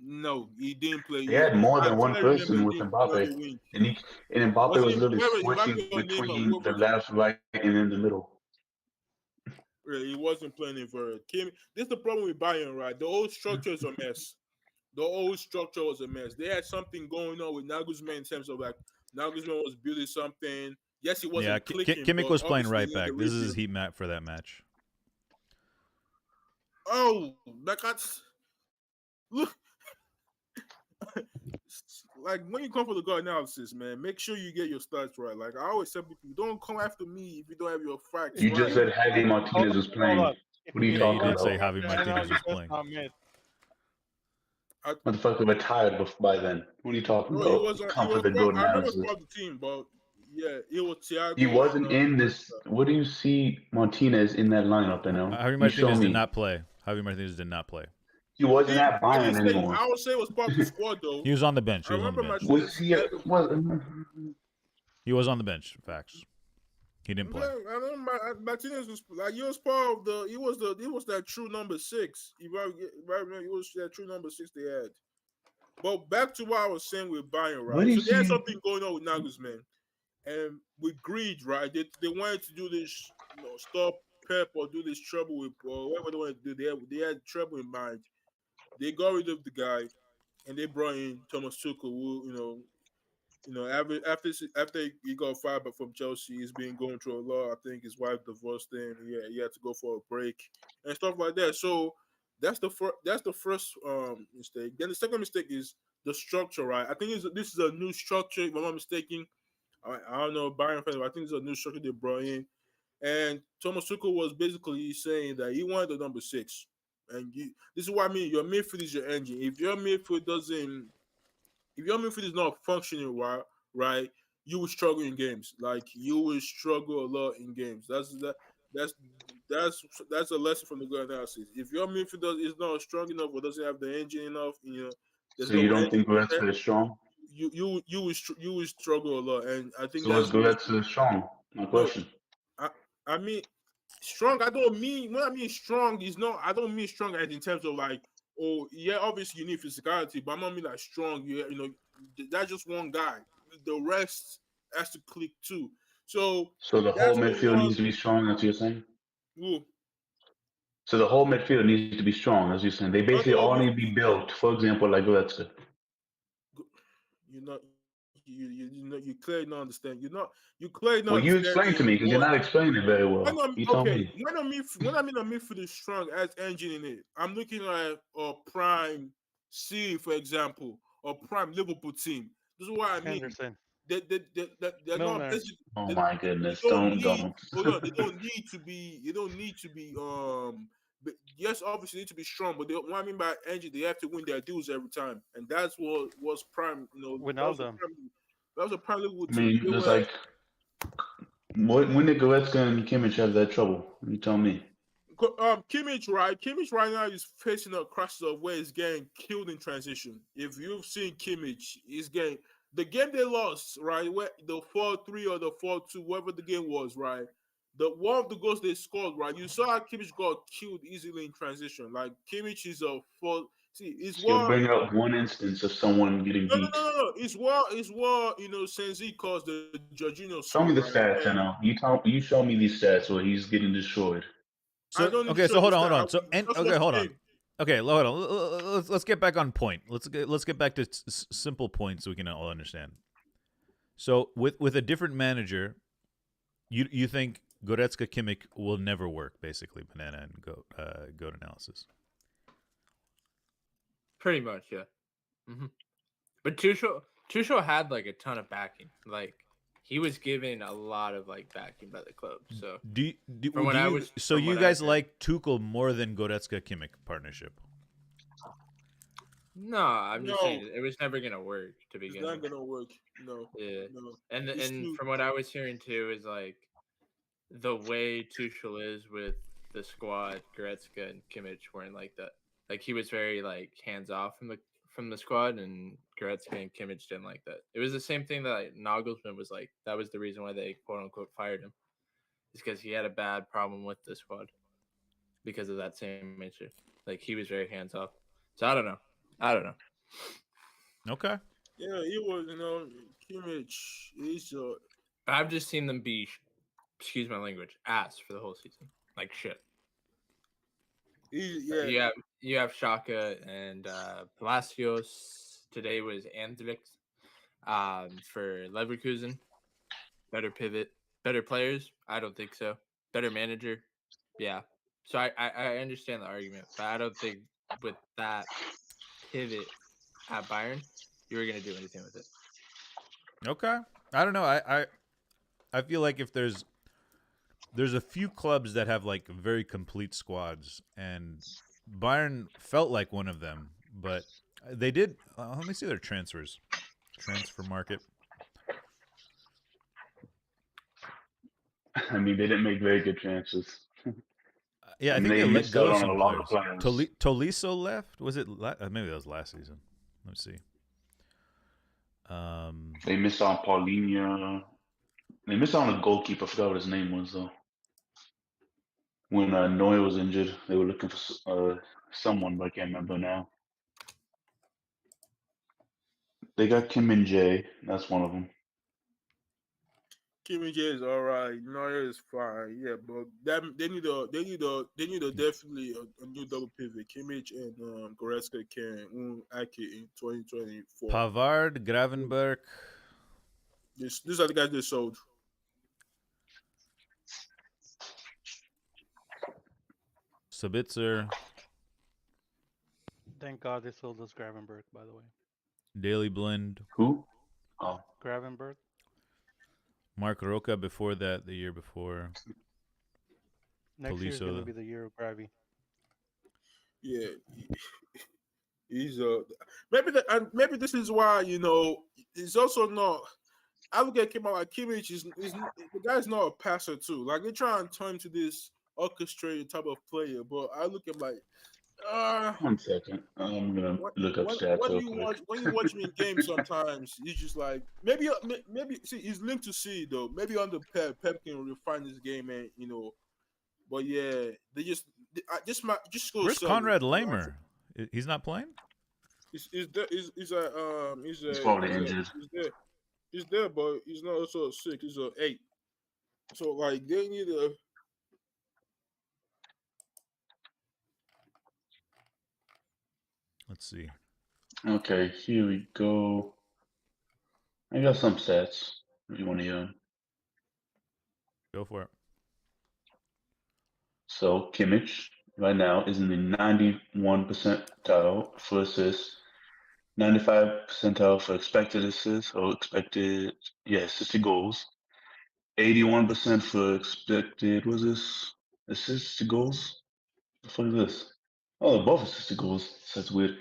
No, he didn't play. They had more I than one clearly remember person he with didn't play on Mbappe, the wing. and Mbappe Was was it literally whoever switching Mbappe or Neymar? between the Whoever was left, right, and in the middle. he wasn't playing inverted. This is the problem with Bayern, right? The old structure is a mess. The old structure was a mess. They had something going on with Nagelsmann in terms of like Nagelsmann was building something. Yes, it wasn't clicking. Kimmich But was playing obviously right he needed back. a This is his rebuild. heat map for that match. Oh, like look, like when you come for the God analysis, man, make sure you get your stats right. Like I always tell people, don't come after me if you don't have your facts You right. just said Javi Martinez was Hold playing. on. What are you Yeah, talking you did say about? Javi I know Martinez you was just playing. not mid. Motherfucker retired by then. What are you talking No, he about? was. Come for the Part, gold I remember he was analysis. part of the team, but yeah, it was Thiago. He wasn't and, in this. What do you see Martinez in that lineup? You know, Javi you show Martinez did me. not play. Javi Martinez did not play. He wasn't at I didn't Bayern say. anymore. I would say it was part of the squad though. He was on the bench. He I was on the remember bench. Was he? Was He was on the bench. Facts. He didn't play. I remember Martinez was like he was part of the. He was that true number 6. If I remember, he was that true number 6 they had. But back to what I was saying with Bayern, what right? do you So they had see? something going on with Nagelsmann, and with greed, right? They wanted to do this, stop Pep or do this trouble with or whatever they wanted to do. They had trouble in mind. They got rid of the guy, and they brought in Thomas Tuchel, who after he got fired from Chelsea, he's been going through a lot. I think his wife divorced him. Yeah, he had to go for a break and stuff like that. So that's the first mistake. Then the second mistake is the structure, right? I think this is a new structure. If I'm not mistaken, I don't know Bayern fans, but I think it's a new structure they brought in. And Thomas Tuchel was basically saying that he wanted the number 6. And this is what I mean. Your midfield is your engine. If your midfield is not functioning right, you will struggle in games. Like you will struggle a lot in games. That's that's that's a lesson from the good analysis. If your midfield is not strong enough or doesn't have the engine enough, there's So no you don't engine think Goretzka is strong? you will struggle a lot, and I think So is that's what. Goretzka strong? My No, question. I I mean strong. I don't mean when I mean strong is not. I don't mean strong as in terms of like, oh yeah, obviously you need physicality, but I'm not mean like strong. That's just one guy. The rest has to click too. So So the whole that's the midfield one. needs to be strong. That's what you're saying. Ooh, So the whole midfield needs to be strong, as you're saying. They not basically the all whole need to be built. For example, like Goretzka. you're not you clearly not understand. You clearly not Well, you understanding explain to me because you're what not explaining it very when well. I'm You tell okay, me. when I mean a midfield is strong as engine in it, I'm looking at a prime C, for example, or prime Liverpool team. This is what I mean. Henderson, They're not Milner, basically Oh they, my they goodness! don't need Don't. hold on, they don't need to be but yes, obviously they need to be strong, but what I mean by engine, they have to win their duels every time. And that's what was prime, Wijnaldum. that was a prime Liverpool I team. They mean, it's were like when did Goretzka and Kimmich have that trouble? You tell me. Kimmich right now is facing a crisis of where he's getting killed in transition. If you've seen Kimmich, he's getting the game they lost, right? Where the 4-3 or the 4-2, whatever the game was, right? The one of the goals they scored, right? You saw how Kimmich got killed easily in transition. Like Kimmich is a fault. See, it's So you'll what bring up one instance of someone getting no no beat. no no no. It's what Senzi calls the Jorginho song, Show me the right? stats, And I know. You show me these stats where he's getting destroyed. I So don't need to okay, show so you hold the on, hold stat. on. So and Just okay, watch hold the on. game. Okay, hold on. Let's get back on point. Let's get back to simple points so we can all understand. So with a different manager, you think Goretzka Kimmich will never work, basically, banana and goat analysis. Pretty much, yeah. But Tuchel had like a ton of backing. Like he was given a lot of like backing by the club. So Do you, from what do I you was, so from you what I guys heard, like Tuchel more than Goretzka Kimmich partnership? no, I'm just No, saying it was never gonna work to it's begin not with. gonna work. No, Yeah, no. It's and too. from what I was hearing too is like the way Tuchel is with the squad, Goretzka and Kimmich weren't like that. Like he was very like hands off from the squad, and Goretzka and Kimmich didn't like that. It was the same thing that like, Nagelsmann was like. That was the reason why they quote unquote fired him, is because he had a bad problem with the squad because of that same nature. Like he was very hands off. So I don't know. I don't know. Okay. Yeah, he was. Kimmich. But I've just seen them be, excuse my language, ass for the whole season. Like shit. Yeah. You have Shaka and Palacios. Today was Andrix for Leverkusen. Better pivot, better players. I don't think so. Better manager. Yeah. So I understand the argument, but I don't think with that pivot at Bayern, you were gonna do anything with it. Okay. I don't know. I feel like if there's a few clubs that have like very complete squads, and Bayern felt like one of them, but they did. Let me see their transfer market. I mean, they didn't make very good transfers. Yeah, I And think they they let missed out go on some a lot of players. players. Tolisso left. Was it? Maybe that was last season. Let's see. They missed out on Paulinho. They missed out on a goalkeeper. I forgot what his name was though. When Neuer was injured, they were looking for someone, but I can't remember now. They got Kim and Jay. That's one of them. Kimmich is all right. Neuer is fine. Yeah, but they need a definitely a new double pivot. Kimmich and Goretzka can Ake in 2024. Pavard, Gravenberg. These are the guys they sold. Sabitzer, Thank God they sold us Gravenberg, by the way. Daily Blind, Who? Oh, Gravenberg. Mark Roca before that, the year before. Next year is going to Tolisso. be the year of Gravy. Yeah, he's maybe this is why it's also not. I look at Kimmich like Kimmich is the guy's not a passer too. Like they try and turn to this orchestrated type of player, but I look at him like, uh 1 second. I'm gonna look up stats when real you quick. watch him in games, sometimes he's just like maybe see he's linked to C though. Maybe under Pep can refine his game and but yeah, they just go Where's sell him. Conrad Lamer? He's not playing? He's probably injured. He's there, but he's not also a 6. He's a 8. So like they need a. Let's see. Okay, here we go. I got some stats if you want to hear 'em. Go for it. So Kimmich right now is in the 91 percentile for assists, 95 percentile for expected assists or assisted goals, 81% for expected assists to goals. What the fuck is this? Oh, both assisted goals. That's weird.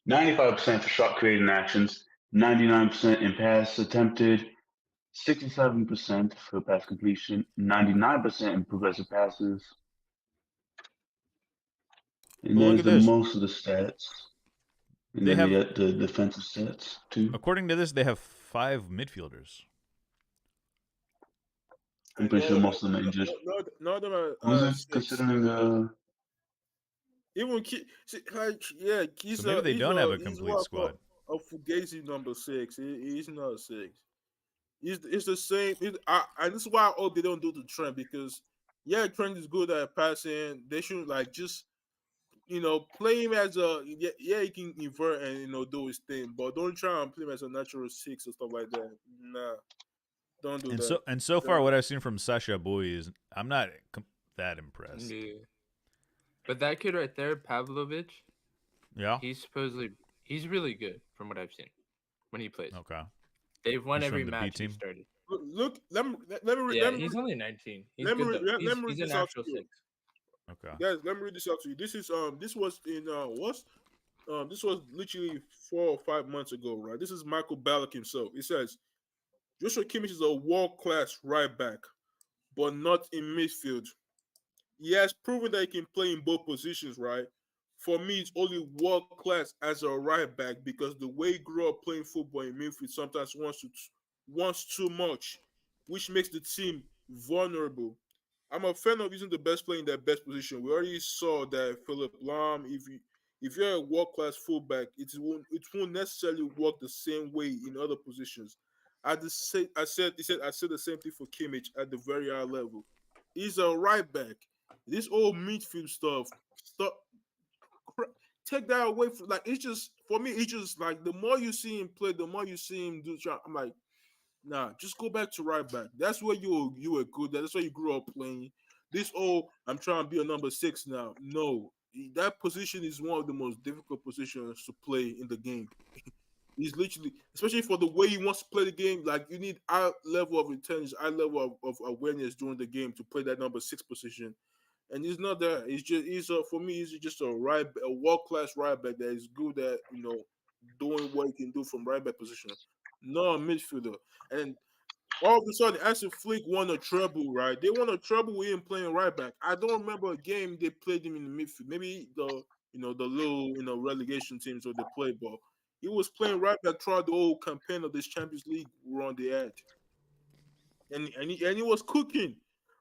95% for shot creating actions, 99% in pass attempted, 67% for pass completion, 99% in progressive passes, and Well, look there's at the this. most of the stats. And They then have, you got the defensive stats too. according to this, they have 5 midfielders. I'm pretty sure most of them are injured. None of them Who's are it 6. considering? Even So maybe they don't have a he's complete what squad. a Fugazi number 6. He's not a 6. It's the same. And this is why I hope they don't do the Trent because Trent is good at passing. They should like just play him as he can invert and do his thing, but don't try and play him as a natural 6 or stuff like that. Nah, don't do that. And so far, what I've seen from Sasha Boy is I'm not that impressed. Yeah. But that kid right there, Pavlovich, Yeah. he's really good from what I've seen when he plays. Okay. They've won He's every from the B match he team? started. Look, He's only 19. He's let me good read- though. let- let me read He's a this out natural to you. 6. Okay. guys, let me read this out to you. This was in this was literally 4 or 5 months ago, right? This is Michael Ballack himself. He says Joshua Kimmich is a world-class right back, but not in midfield. He has proven that he can play in both positions, right? For me, it's only world class as a right back because the way he grew up playing football in midfield sometimes wants too much, which makes the team vulnerable. I'm a fan of using the best player in their best position. We already saw that Philip Lahm, if you're a world class fullback, it won't necessarily work the same way in other positions. I said the same thing for Kimmich at the very high level. He's a right back. This old midfield stuff, take that away from like it's just for me. It's just like the more you see him play, the more you see him do. I'm like, nah, just go back to right back. That's where you were good. That's where you grew up playing. This I'm trying to be a number 6 now. No, that position is one of the most difficult positions to play in the game. He's literally, especially for the way he wants to play the game, like you need high level of intelligence, high level of awareness during the game to play that number 6 position. And he's not that. For me, he's just a world class right back that is good at doing what he can do from right back position. No midfielder. And all of a sudden, Hansi Flick won a treble, right? They won a treble with him playing right back. I don't remember a game they played him in the midfield. Maybe the little relegation teams or they play ball. He was playing right back throughout the whole campaign of this Champions League run they had, and he was cooking.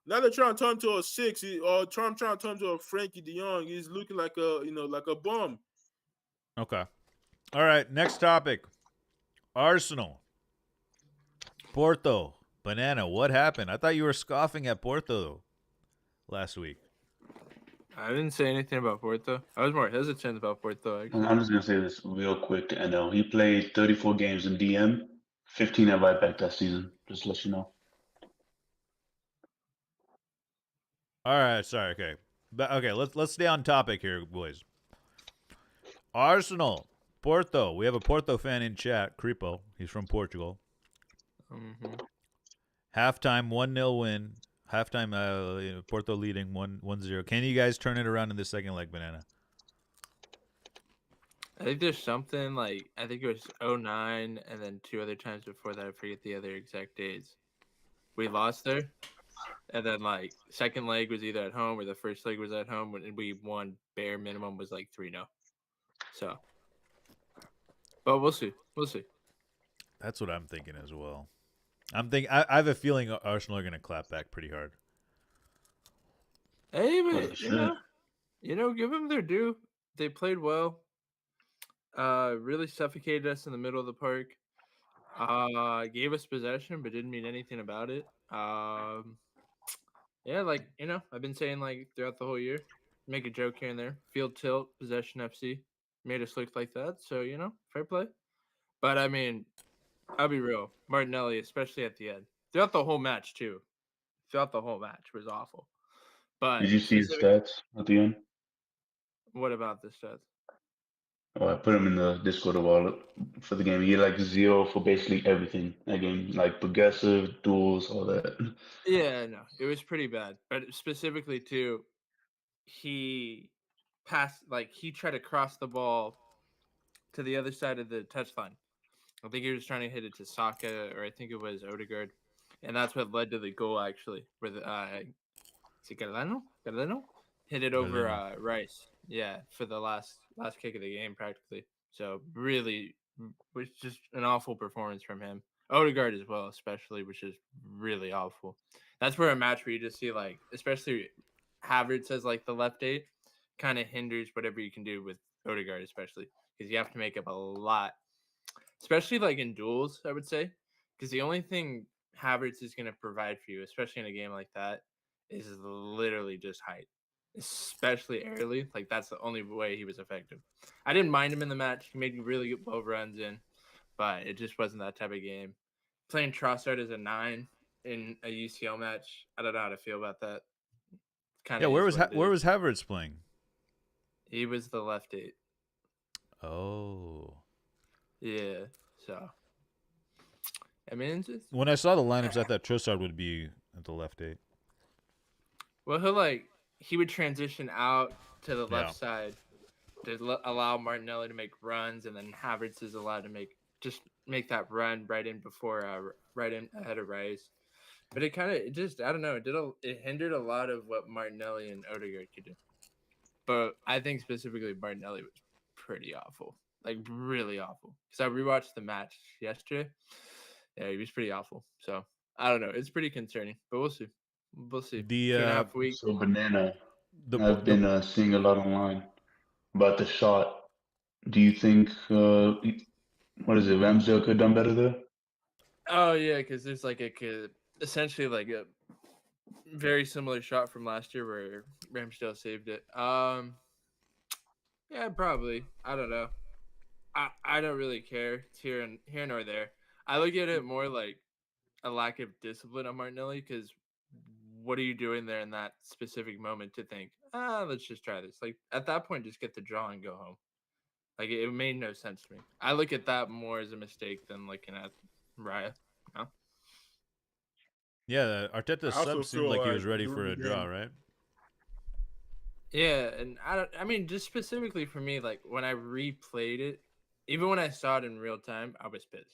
Now they're trying to turn to a 6, or trying to turn to a Frankie De Jong. He's looking like a bum. Okay. All right. Next topic. Arsenal. Porto. Banana. What happened? I thought you were scoffing at Porto last week. I didn't say anything about Porto. I was more hesitant about Porto, actually. I'm just gonna say this real quick to NL. He played 34 games in DM, 15 at right back that season. Just to let you know. All right. Sorry. Okay. But okay. Let's stay on topic here, boys. Arsenal. Porto. We have a Porto fan in chat. Creepo. He's from Portugal. Mm-hmm. Halftime 1-0 win. Halftime Porto leading 1-0. Can you guys turn it around in the second leg, Banana? I think there's something like I think it was '09, and then two other times before that. I forget the other exact dates. We lost there, and then like second leg was either at home or the first leg was at home, and we won. Bare minimum was like 3-0. So, but we'll see. We'll see. That's what I'm thinking as well. I have a feeling Arsenal are going to clap back pretty hard. Hey, Oh, but shit. give them their due. They played well. Really suffocated us in the middle of the park. Gave us possession, but didn't mean anything about it. Yeah, like I've been saying like throughout the whole year, make a joke here and there. Field tilt, possession FC, made us look like that. So fair play. But I mean, I'll be real. Martinelli, especially at the end, throughout the whole match too. Throughout the whole match was awful. But Did you see his specific, stats at the end? what about this stats? Oh, I put him in the Discord wallet for the game. He had like 0 for basically everything that game, like progressive, duels, all that. Yeah, no, it was pretty bad. But specifically too, he passed like he tried to cross the ball to the other side of the touchline. I think he was trying to hit it to Saka, or I think it was Odegaard, and that's what led to the goal actually, where the is it Cardano hit it over Galeno. Rice, yeah, for the last kick of the game practically. So really, was just an awful performance from him. Odegaard as well, especially, which is really awful. That's where a match where you just see like, especially Havertz as like the left eight, kind of hinders whatever you can do with Odegaard, especially because you have to make up a lot, especially like in duels. I would say because the only thing Havertz is going to provide for you, especially in a game like that, is literally just height, especially aerially. Like that's the only way he was effective. I didn't mind him in the match. He made really good well runs in, but it just wasn't that type of game. Playing Trossard as a 9 in a UCL match, I don't know how to feel about that. Kind Yeah, of is what it where is. was Havertz playing? He was the left 8. Oh. Yeah, so I mean, it's just, When I saw the lineups, I thought Trossard would be at the left eight. well, he would transition out to the Yeah. left side to allow Martinelli to make runs, and then Havertz is allowed to make that run right in before right in ahead of Rice. But it just I don't know, it hindered a lot of what Martinelli and Odegaard could do. But I think specifically Martinelli was pretty awful, like really awful. Because I rewatched the match yesterday. Yeah, he was pretty awful. So I don't know. It's pretty concerning, but we'll see. We'll see. The Two and a half weeks. So banana, the I've the been seeing a lot online about the shot. Do you think what is it? Ramsdale could have done better there. Oh yeah, because there's like essentially like a very similar shot from last year where Ramsdale saved it. Yeah, probably. I don't know. I don't really care. It's here nor there. I look at it more like a lack of discipline on Martinelli because what are you doing there in that specific moment to think, let's just try this? Like at that point, just get the draw and go home. Like it made no sense to me. I look at that more as a mistake than looking at Raya. You know? yeah, Arteta's I also sub seemed feel like he like was ready during for the a draw, game, right? Yeah, and I mean, just specifically for me, like when I replayed it, even when I saw it in real time, I was pissed.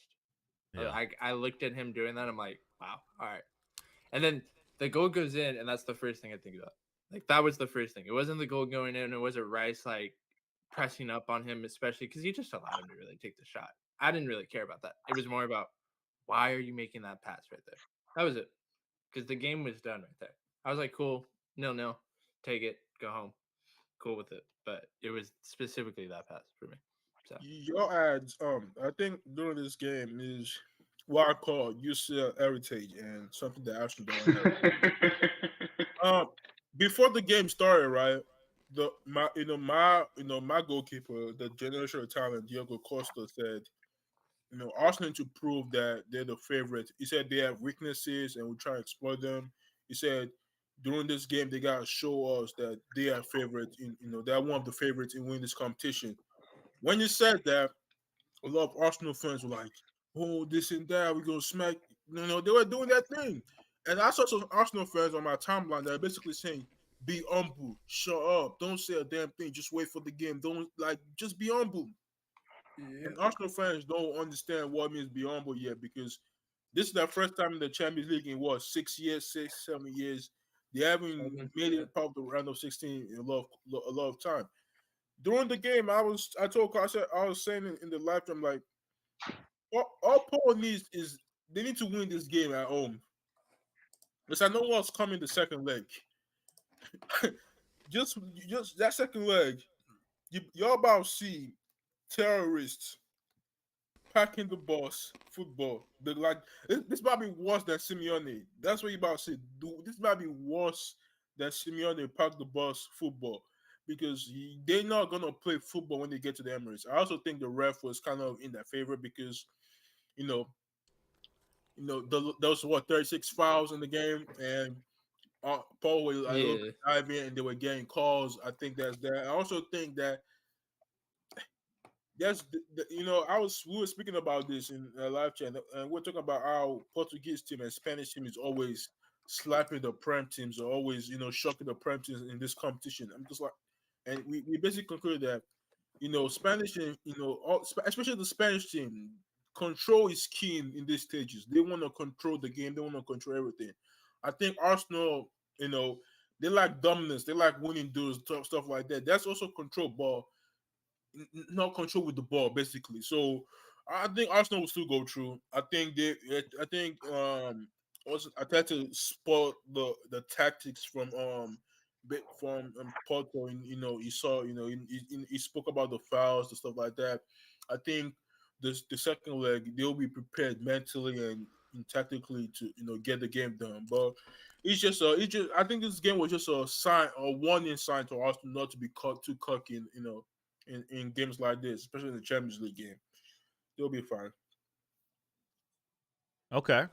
Yeah. I looked at him doing that. I'm like, wow, all right. And then the goal goes in, and that's the first thing I think about. Like that was the first thing. It wasn't the goal going in. It wasn't Rice like pressing up on him, especially because he just allowed him to really take the shot. I didn't really care about that. It was more about why are you making that pass right there? That was it. Because the game was done right there. I was like, cool, 0-0, take it, go home, cool with it. But it was specifically that pass for me. So your ads, I think during this game is what I call UCL heritage and something that Arsenal don't have. Before the game started, right? My goalkeeper, the generational talent Diego Costa said, Arsenal to prove that they're the favorite. He said they have weaknesses and we try to exploit them. He said during this game they gotta show us that they are favorites they're one of the favorites in winning this competition. When you said that, a lot of Arsenal fans were like, "Oh, this and that, we're gonna smack." They were doing that thing, and I saw some Arsenal fans on my timeline that are basically saying, "Be humble, shut up, don't say a damn thing, just wait for the game, don't like, just be humble." and Arsenal fans don't understand what it means be humble yet because this is their first time in the Champions League in what 6 years, 6, 7 years. They haven't made Yeah. it past the round of 16 in a lot of time. During the game, I told Carl, I was saying in the live stream like all Paul needs is they need to win this game at home. Because I know what's coming the second leg. just that second leg, y'all about to see terrorists packing the bus football. This might be worse than Simeone. That's what you about to say. This might be worse than Simeone pack the bus football because they're not gonna play football when they get to the Emirates. I also think the ref was kind of in their favor because you know there was 36 fouls in the game and Paul was a little bit diving and they were getting calls. I think that's that. I also think that we were speaking about this in a live chat, and we're talking about how Portuguese team and Spanish team is always slapping the Prem teams, or always shocking the Prem teams in this competition. I'm just like, and we basically concluded that Spanish and especially the Spanish team, control is key in these stages. They want to control the game. They want to control everything. I think Arsenal, they like dominance. They like winning duels, stuff like that. That's also control ball not control with the ball, basically. So I think Arsenal will still go through. I think also I tried to spot the tactics from Porto, and he saw he spoke about the fouls and stuff like that. I think the second leg they'll be prepared mentally and tactically to get the game done. But I think this game was just a warning sign to Arsenal not to be caught too cocky in games like this, especially in the Champions League game. They'll be fine. Okay.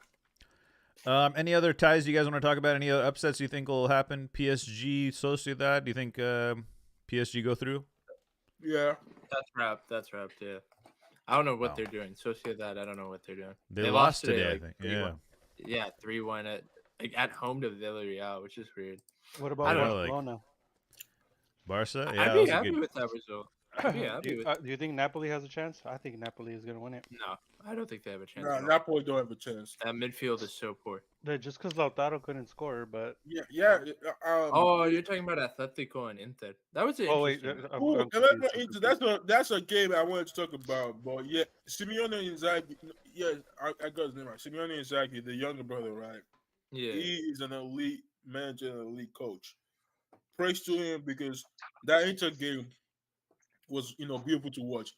Any other ties you guys want to talk about? Any other upsets you think will happen? PSG, Sociedad. Do you think PSG go through? Yeah. That's wrapped. Yeah. I don't know what they're doing. Sociedad, I don't know what they're doing. They lost today, I think. 3-1. Yeah. Yeah, 3-1 at home to Villarreal, which is weird. What about Barcelona? Barca? Yeah, I'd be happy with that result. Do you think Napoli has a chance? I think Napoli is going to win it. No, I don't think they have a chance. No, Napoli don't have a chance. That midfield is so poor. Just because Lautaro couldn't score, but yeah. You're talking about Atletico and Inter. That was that's a game I wanted to talk about. But yeah, Simeone Inzaghi. Yeah, I got his name right. Simeone Inzaghi, the younger brother, right? Yeah, he is an elite manager, an elite coach. Praise to him because that Inter game was beautiful to watch.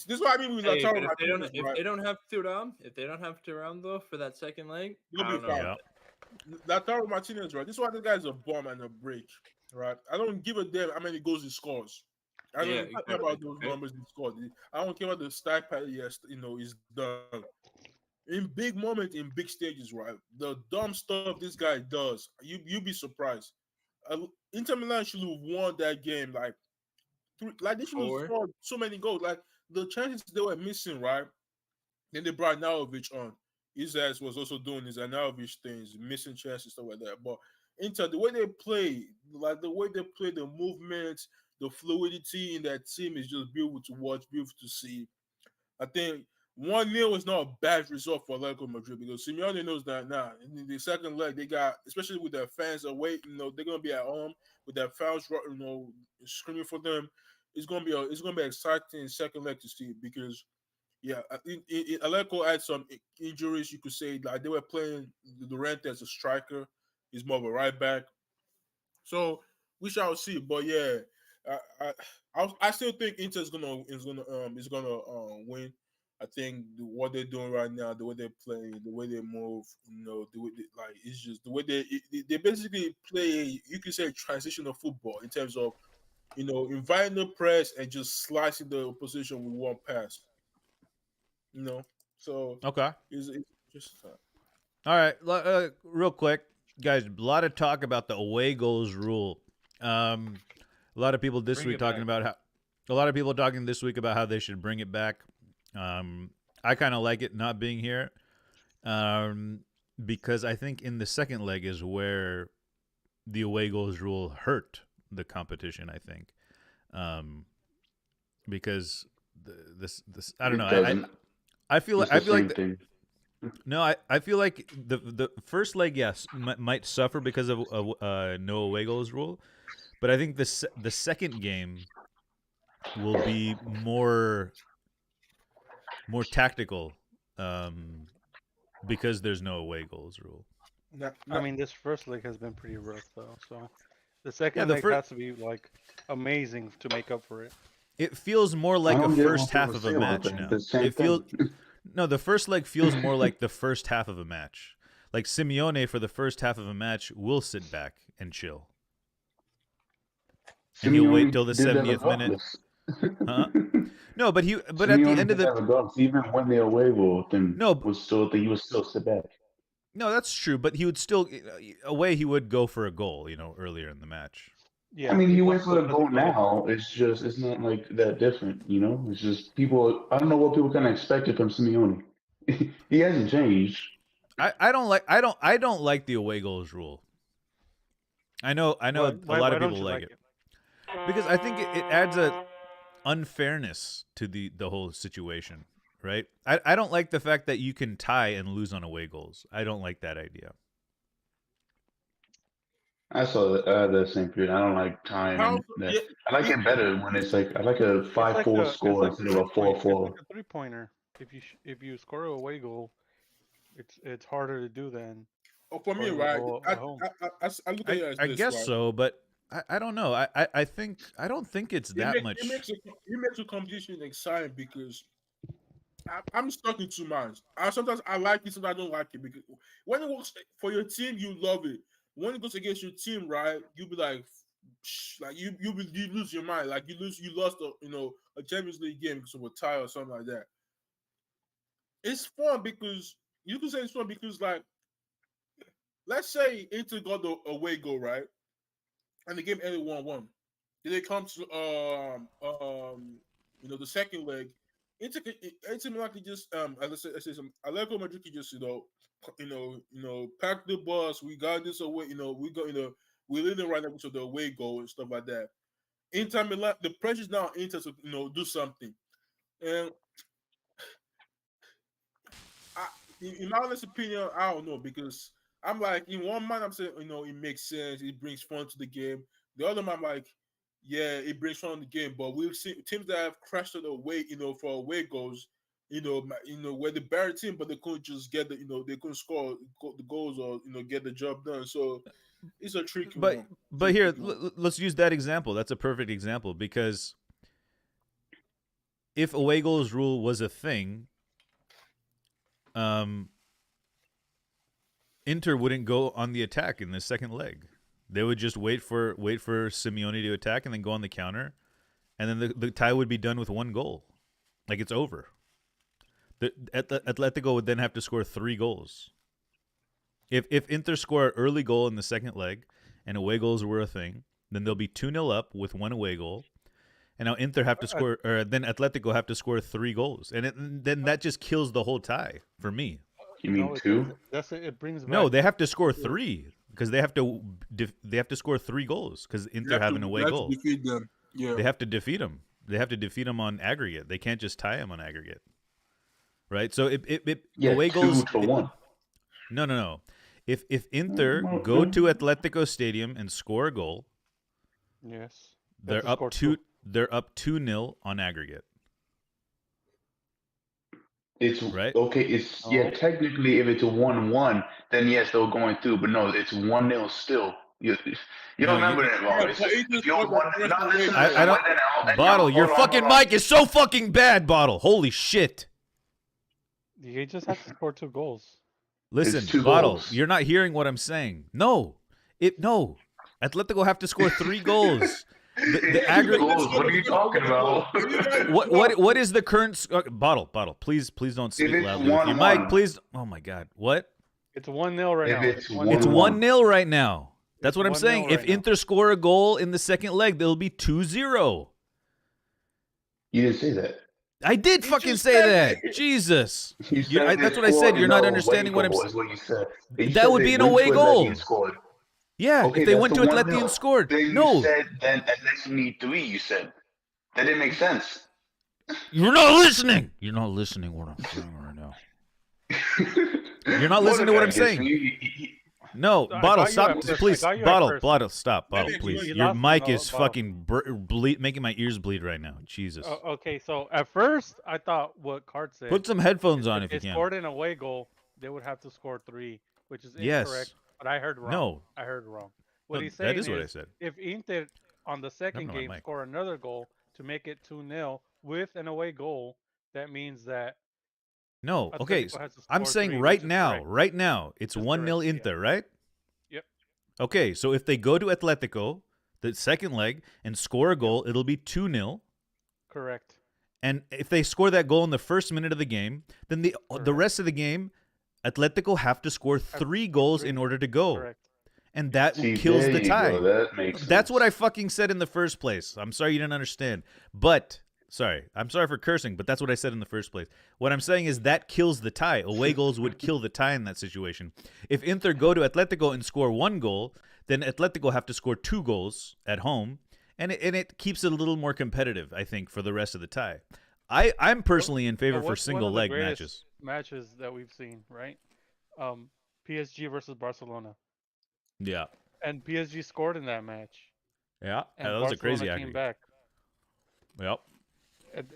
This is what I mean with Lautaro Martinez. If they don't have Thuram though for that second leg, you'll be fine. Lautaro Martinez, right? This is why this guy's a bomb and a break, right? I don't give a damn how many goals he scores. I don't care about those numbers he scored. I don't care about the stat pad he's done. In big moments, in big stages, right? The dumb stuff this guy does, you'd be surprised. Inter Milan should have won that game, they should have scored so many goals. Like the chances they were missing, right? Then they brought Naovic on. His ass was also doing his Naovic things, missing chances, stuff like that. But Inter, the way they play, the movements, the fluidity in that team is just beautiful to watch, beautiful to see. I think 1-0 is not a bad result for Atletico Madrid because Simeone knows that now. In the second leg, they got, especially with their fans away, they're gonna be at home with their fans, screaming for them. It's gonna be exciting second leg to see because, yeah, Atletico had some injuries. You could say like they were playing Durant as a striker. He's more of a right back. So we shall see. But yeah, I still think Inter's gonna win. I think what they're doing right now, the way they play, the way they move, the way it's just the way they basically play. You could say transitional football in terms of inviting the press and just slicing the opposition with one pass. So okay, it's just all right. Real quick, guys, a lot of talk about the away goals rule. A lot of people this week talking about how they should bring it back. I kind of like it not being here because I think in the second leg is where the away goals rule hurt the competition, I think, because this. I don't It know. doesn't. I feel It's I the feel like same thing. no. I feel like the first leg, yes, might suffer because of no away goals rule, but I think the second game will be more tactical, because there's no away goals rule. I mean, this first leg has been pretty rough though, so the Yeah, second the leg first has to be like amazing to make up for it. it feels more I like a don't get what first half people of a say about match that. now. The same It feels thing. no, the first leg feels more like the first half of a match. Like Simeone for the first half of a match will sit back and chill, and he'll wait till Simeone the did that 70th minute. regardless. Huh? No, but at the Simeone end of did that the regardless. Even when they away goal, then no, he would still sit back. no, that's true. But he would still away. He would go for a goal, earlier in the match. I Yeah, mean, he he went for also the doesn't goal go for now. It's not like that different, you know? It's just people, I don't know what people can expect from Simeone. He hasn't changed. I don't like the away goals rule. I know a lot why of don't people you like like it because I think it adds a unfairness to the whole situation, right? I don't like the fact that you can tie and lose on away goals. I don't like that idea. I saw the same period. I don't like time How? and that. Yeah, I like it better when it's like, I like a It's like 5-4 it's score like a instead of a 3-point. It's like 4-4. a 3-pointer. If you score a away goal, it's harder to do than for me, scoring a right? goal at home. I look at it as I this, guess right? so, but I don't know. I don't think it's that much. It makes the competition exciting because I'm stuck in 2 minds. Sometimes I like it, sometimes I don't like it because when it works for your team, you love it. When it goes against your team, right, you'll be like, like you lose your mind, like you lost a Champions League game because of a tie or something like that. It's fun because you can say it's fun because like let's say Inter got the away goal, right, and the game ended 1-1. Then they come to the second leg. Inter Milan could just let's say some Atletico Madrid could just pack the bus. We got this away. We got we're leading right now to the away goal and stuff like that. Inter Milan, the pressure's now on Inter to do something. And in my honest opinion, I don't know because I'm like in one mind I'm saying it makes sense. It brings fun to the game. The other mind I'm like, yeah, it brings fun to the game. But we've seen teams that have crashed it away, for away goals. Where the better team, but they couldn't just get they couldn't score the goals or get the job done. So it's a tricky one. But here, let's use that example. That's a perfect example because if away goals rule was a thing, Inter wouldn't go on the attack in the second leg. They would just wait for Simeone to attack and then go on the counter, and then the tie would be done with one goal, like it's over. Atletico would then have to score 3 goals. If Inter score an early goal in the second leg, and away goals were a thing, then they'll be 2-0 up with 1 away goal, and now Inter have to score, or then Atletico have to score 3 goals, and then that just kills the whole tie for me. You mean 2? It brings back. No, they have to score 3 because they have to score 3 goals because Inter have an away goal. Defeat them. Yeah, they have to defeat them. They have to defeat them on aggregate. They can't just tie them on aggregate, right? So away goals 2-1. No. If Inter go to Atletico Stadium and score a goal, Yes, they're up 2-0 on aggregate. It's right. Okay. It's technically, if it's a 1-1, then yes, they're going through. But no, it's 1-0 still. You don't remember that, Bottle. If you're 1-0, not listen. I don't. Bottle, your fucking mic is so fucking bad. Bottle, holy shit. You just have to score 2 goals. Listen, Bottle, you're not hearing what I'm saying. No. Atletico have to score 3 goals. The aggregate. What are you talking about? What is the current Bottle? Please don't speak loudly with your mic, please. Oh my God, what? It's 1-0 right now. It's 1-0 right now. That's what I'm saying. If Inter score a goal in the second leg, they'll be 2-0. You didn't say that. I did fucking say that. Jesus. That's what I said. You're not understanding what I'm saying. What you said. That would be an away goal. Yeah, okay, if they went to Atleti and scored. Then you said then unless you need 3, you said. That didn't make sense. You're not listening. You're not listening what I'm saying right now. You're not listening to what I'm saying. No, I Bottle, got you stop. at first. Please, I got you at Bottle, first. Bottle, stop. Let Bottle, me please. explain. Your lost me, mic is Bottle. fucking making my ears bleed right now. Jesus. Okay, so at first I thought what Cart said. Put some headphones is on if if you they can. scored an away goal, they would have to score 3, which is incorrect. Yes. But I heard wrong. No. I heard wrong. What No, he's that saying is what I said. if Inter on the second to my game mic. score another goal to make it 2-0 with an away goal, that means that No. Okay. Atletico has to I'm score saying 3, right which is now, correct. right now, it's Which is 1-0 correct, yeah. Inter, right? Yep. Okay, so if they go to Atletico, the second leg, and score a goal, it'll be 2-0. Correct. And if they score that goal in the first minute of the game, then the Correct. rest of the game, Atletico have to score 3 goals in order to go. Correct. And that See, kills there the you tie. go. That makes sense. That's what I fucking said in the first place. I'm sorry you didn't understand. But, I'm sorry for cursing, but that's what I said in the first place. What I'm saying is that kills the tie. Away goals would kill the tie in that situation. If Inter go to Atletico and score 1 goal, then Atletico have to score 2 goals at home. And it keeps it a little more competitive, I think, for the rest of the tie. I'm personally in favor But for what's one single of the leg greatest matches. matches that we've seen, right? PSG versus Barcelona. Yeah. And PSG scored in that match. Yeah. And That was a crazy Barcelona came back. Yep.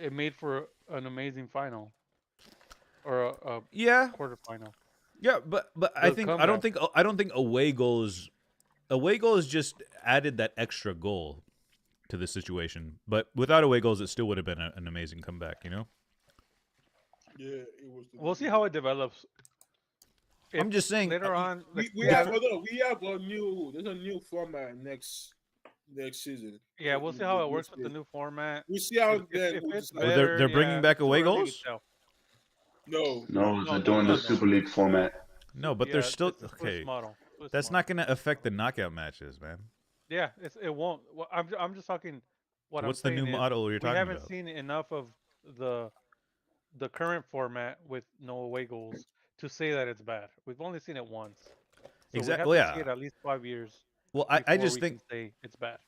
It made for an amazing final. Or a Yeah. quarterfinal. Yeah, but I The think comeback. I don't think away goals just added that extra goal to the situation. But without away goals, it still would have been an amazing comeback. You know. Yeah, it was. We'll see how it develops. I'm just saying. Later on, We have a new. There's a new format next season. yeah, we'll see how it works with the new format. We see how then. If We'll it's decide. better, they're bringing back it's too away early to goals? tell. No, No, they're doing the Super League format. No, but Yeah, there's still it's a Swiss okay. model. Swiss That's model. not going to affect the knockout matches, man. Yeah, it won't. Well, I'm just talking. What's the new saying is model you're we talking haven't about? seen enough of the current format with no away goals to say that it's bad. We've only seen it once, so Exactly. we have to see Yeah. it at least 5 years Well, before I just we think. can say it's bad.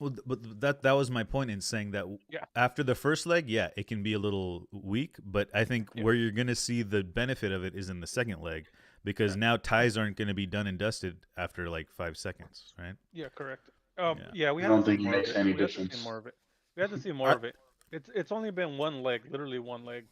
Well, but that was my point in saying that Yeah. after the first leg, yeah, it can be a little weak, but I think Yeah. where you're going to see the benefit of it is in the second leg because now ties aren't going to be done and dusted after like 5 seconds, right? Yeah, correct. Yeah. Yeah, we I have don't to see think it more of makes it. any We have to difference. see more of it. We have to see more of it. It's only been one leg, literally one leg.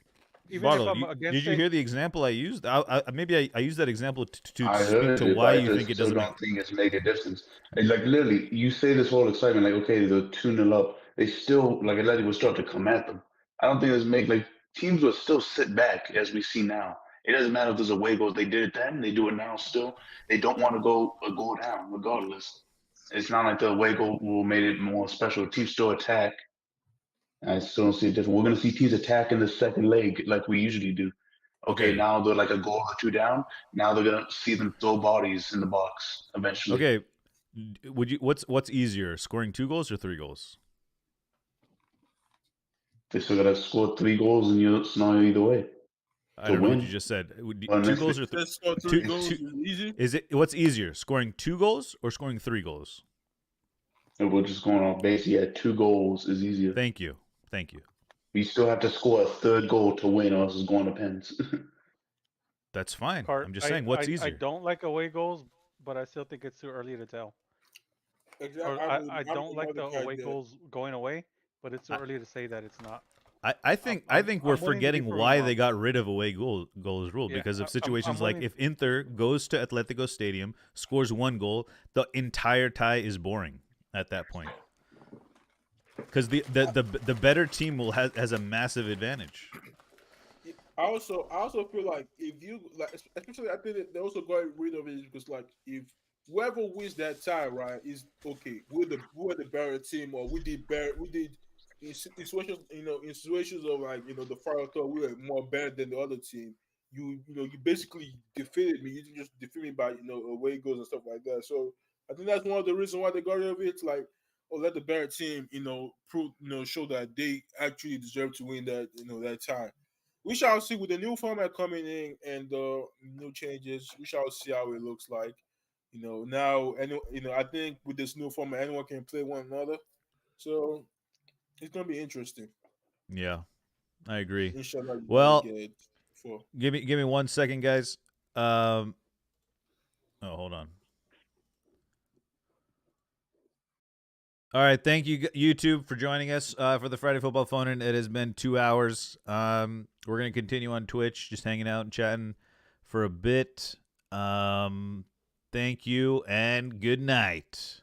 Even Bottle, if I'm against did you it, hear the example I used? Maybe I used that example to I speak heard to it, why but I you just think it still doesn't make. don't think it's make a difference. And like literally, you say this whole excitement, like okay, they're 2-0 up. They still like Atleti will start to come at them. I don't think this make like teams will still sit back as we see now. It doesn't matter if there's away goals. They did it then. They do it now. Still, they don't want to go down regardless. It's not like the away goal will made it more special. Teams still attack. I still don't see it different. We're gonna see teams attack in the second leg like we usually do. Okay, Okay. now they're like a goal or two down. Now they're gonna see them throw bodies in the box eventually. Okay. Would you what's easier, scoring 2 goals or 3 goals? They still gotta score 3 goals and you're scenario either way. I To don't know what you win. just said. Well, 2 next goals week- or let's score 3 two- goals. two- Is easy. is it what's easier, scoring 2 goals or scoring 3 goals? And we're just going off base. Yeah, 2 goals is easier. Thank you. Thank you. We still have to score a third goal to win, or else it's going to pens. That's fine. Cart, I'm just saying what's I easier. don't like away goals, but I still think it's too early to tell. Exactly. Or I don't like the away there. goals going away, but it's too I- early to say that it's not. I think I'm we're willing to be forgetting proven why wrong. they got rid of away goals rule Yeah, because of I'm situations like willing- if Inter goes to Atletico Stadium, scores 1 goal, the entire tie is boring at that point. Because the better team has a massive advantage. I also feel like if you like, especially I think that they also got rid of it because like if whoever wins that tie, right, is okay. We're the better team, or we did in situations, in situations of like the final thought we were more better than the other team. You basically defeated me. You didn't just defeat me by away goals and stuff like that. So I think that's one of the reasons why they got rid of it. Like, let the better team, prove, show that they actually deserve to win that, that tie. We shall see with the new format coming in and the new changes. We shall see how it looks like. Now, and I think with this new format, anyone can play one another. So it's gonna be interesting. Yeah. I agree. He showed like Well, very good before. give me 1 second, guys. Oh, hold on. All right, thank you YouTube for joining us for the Friday Football Phone-In. It has been 2 hours. We're gonna continue on Twitch, just hanging out and chatting for a bit. Thank you and good night.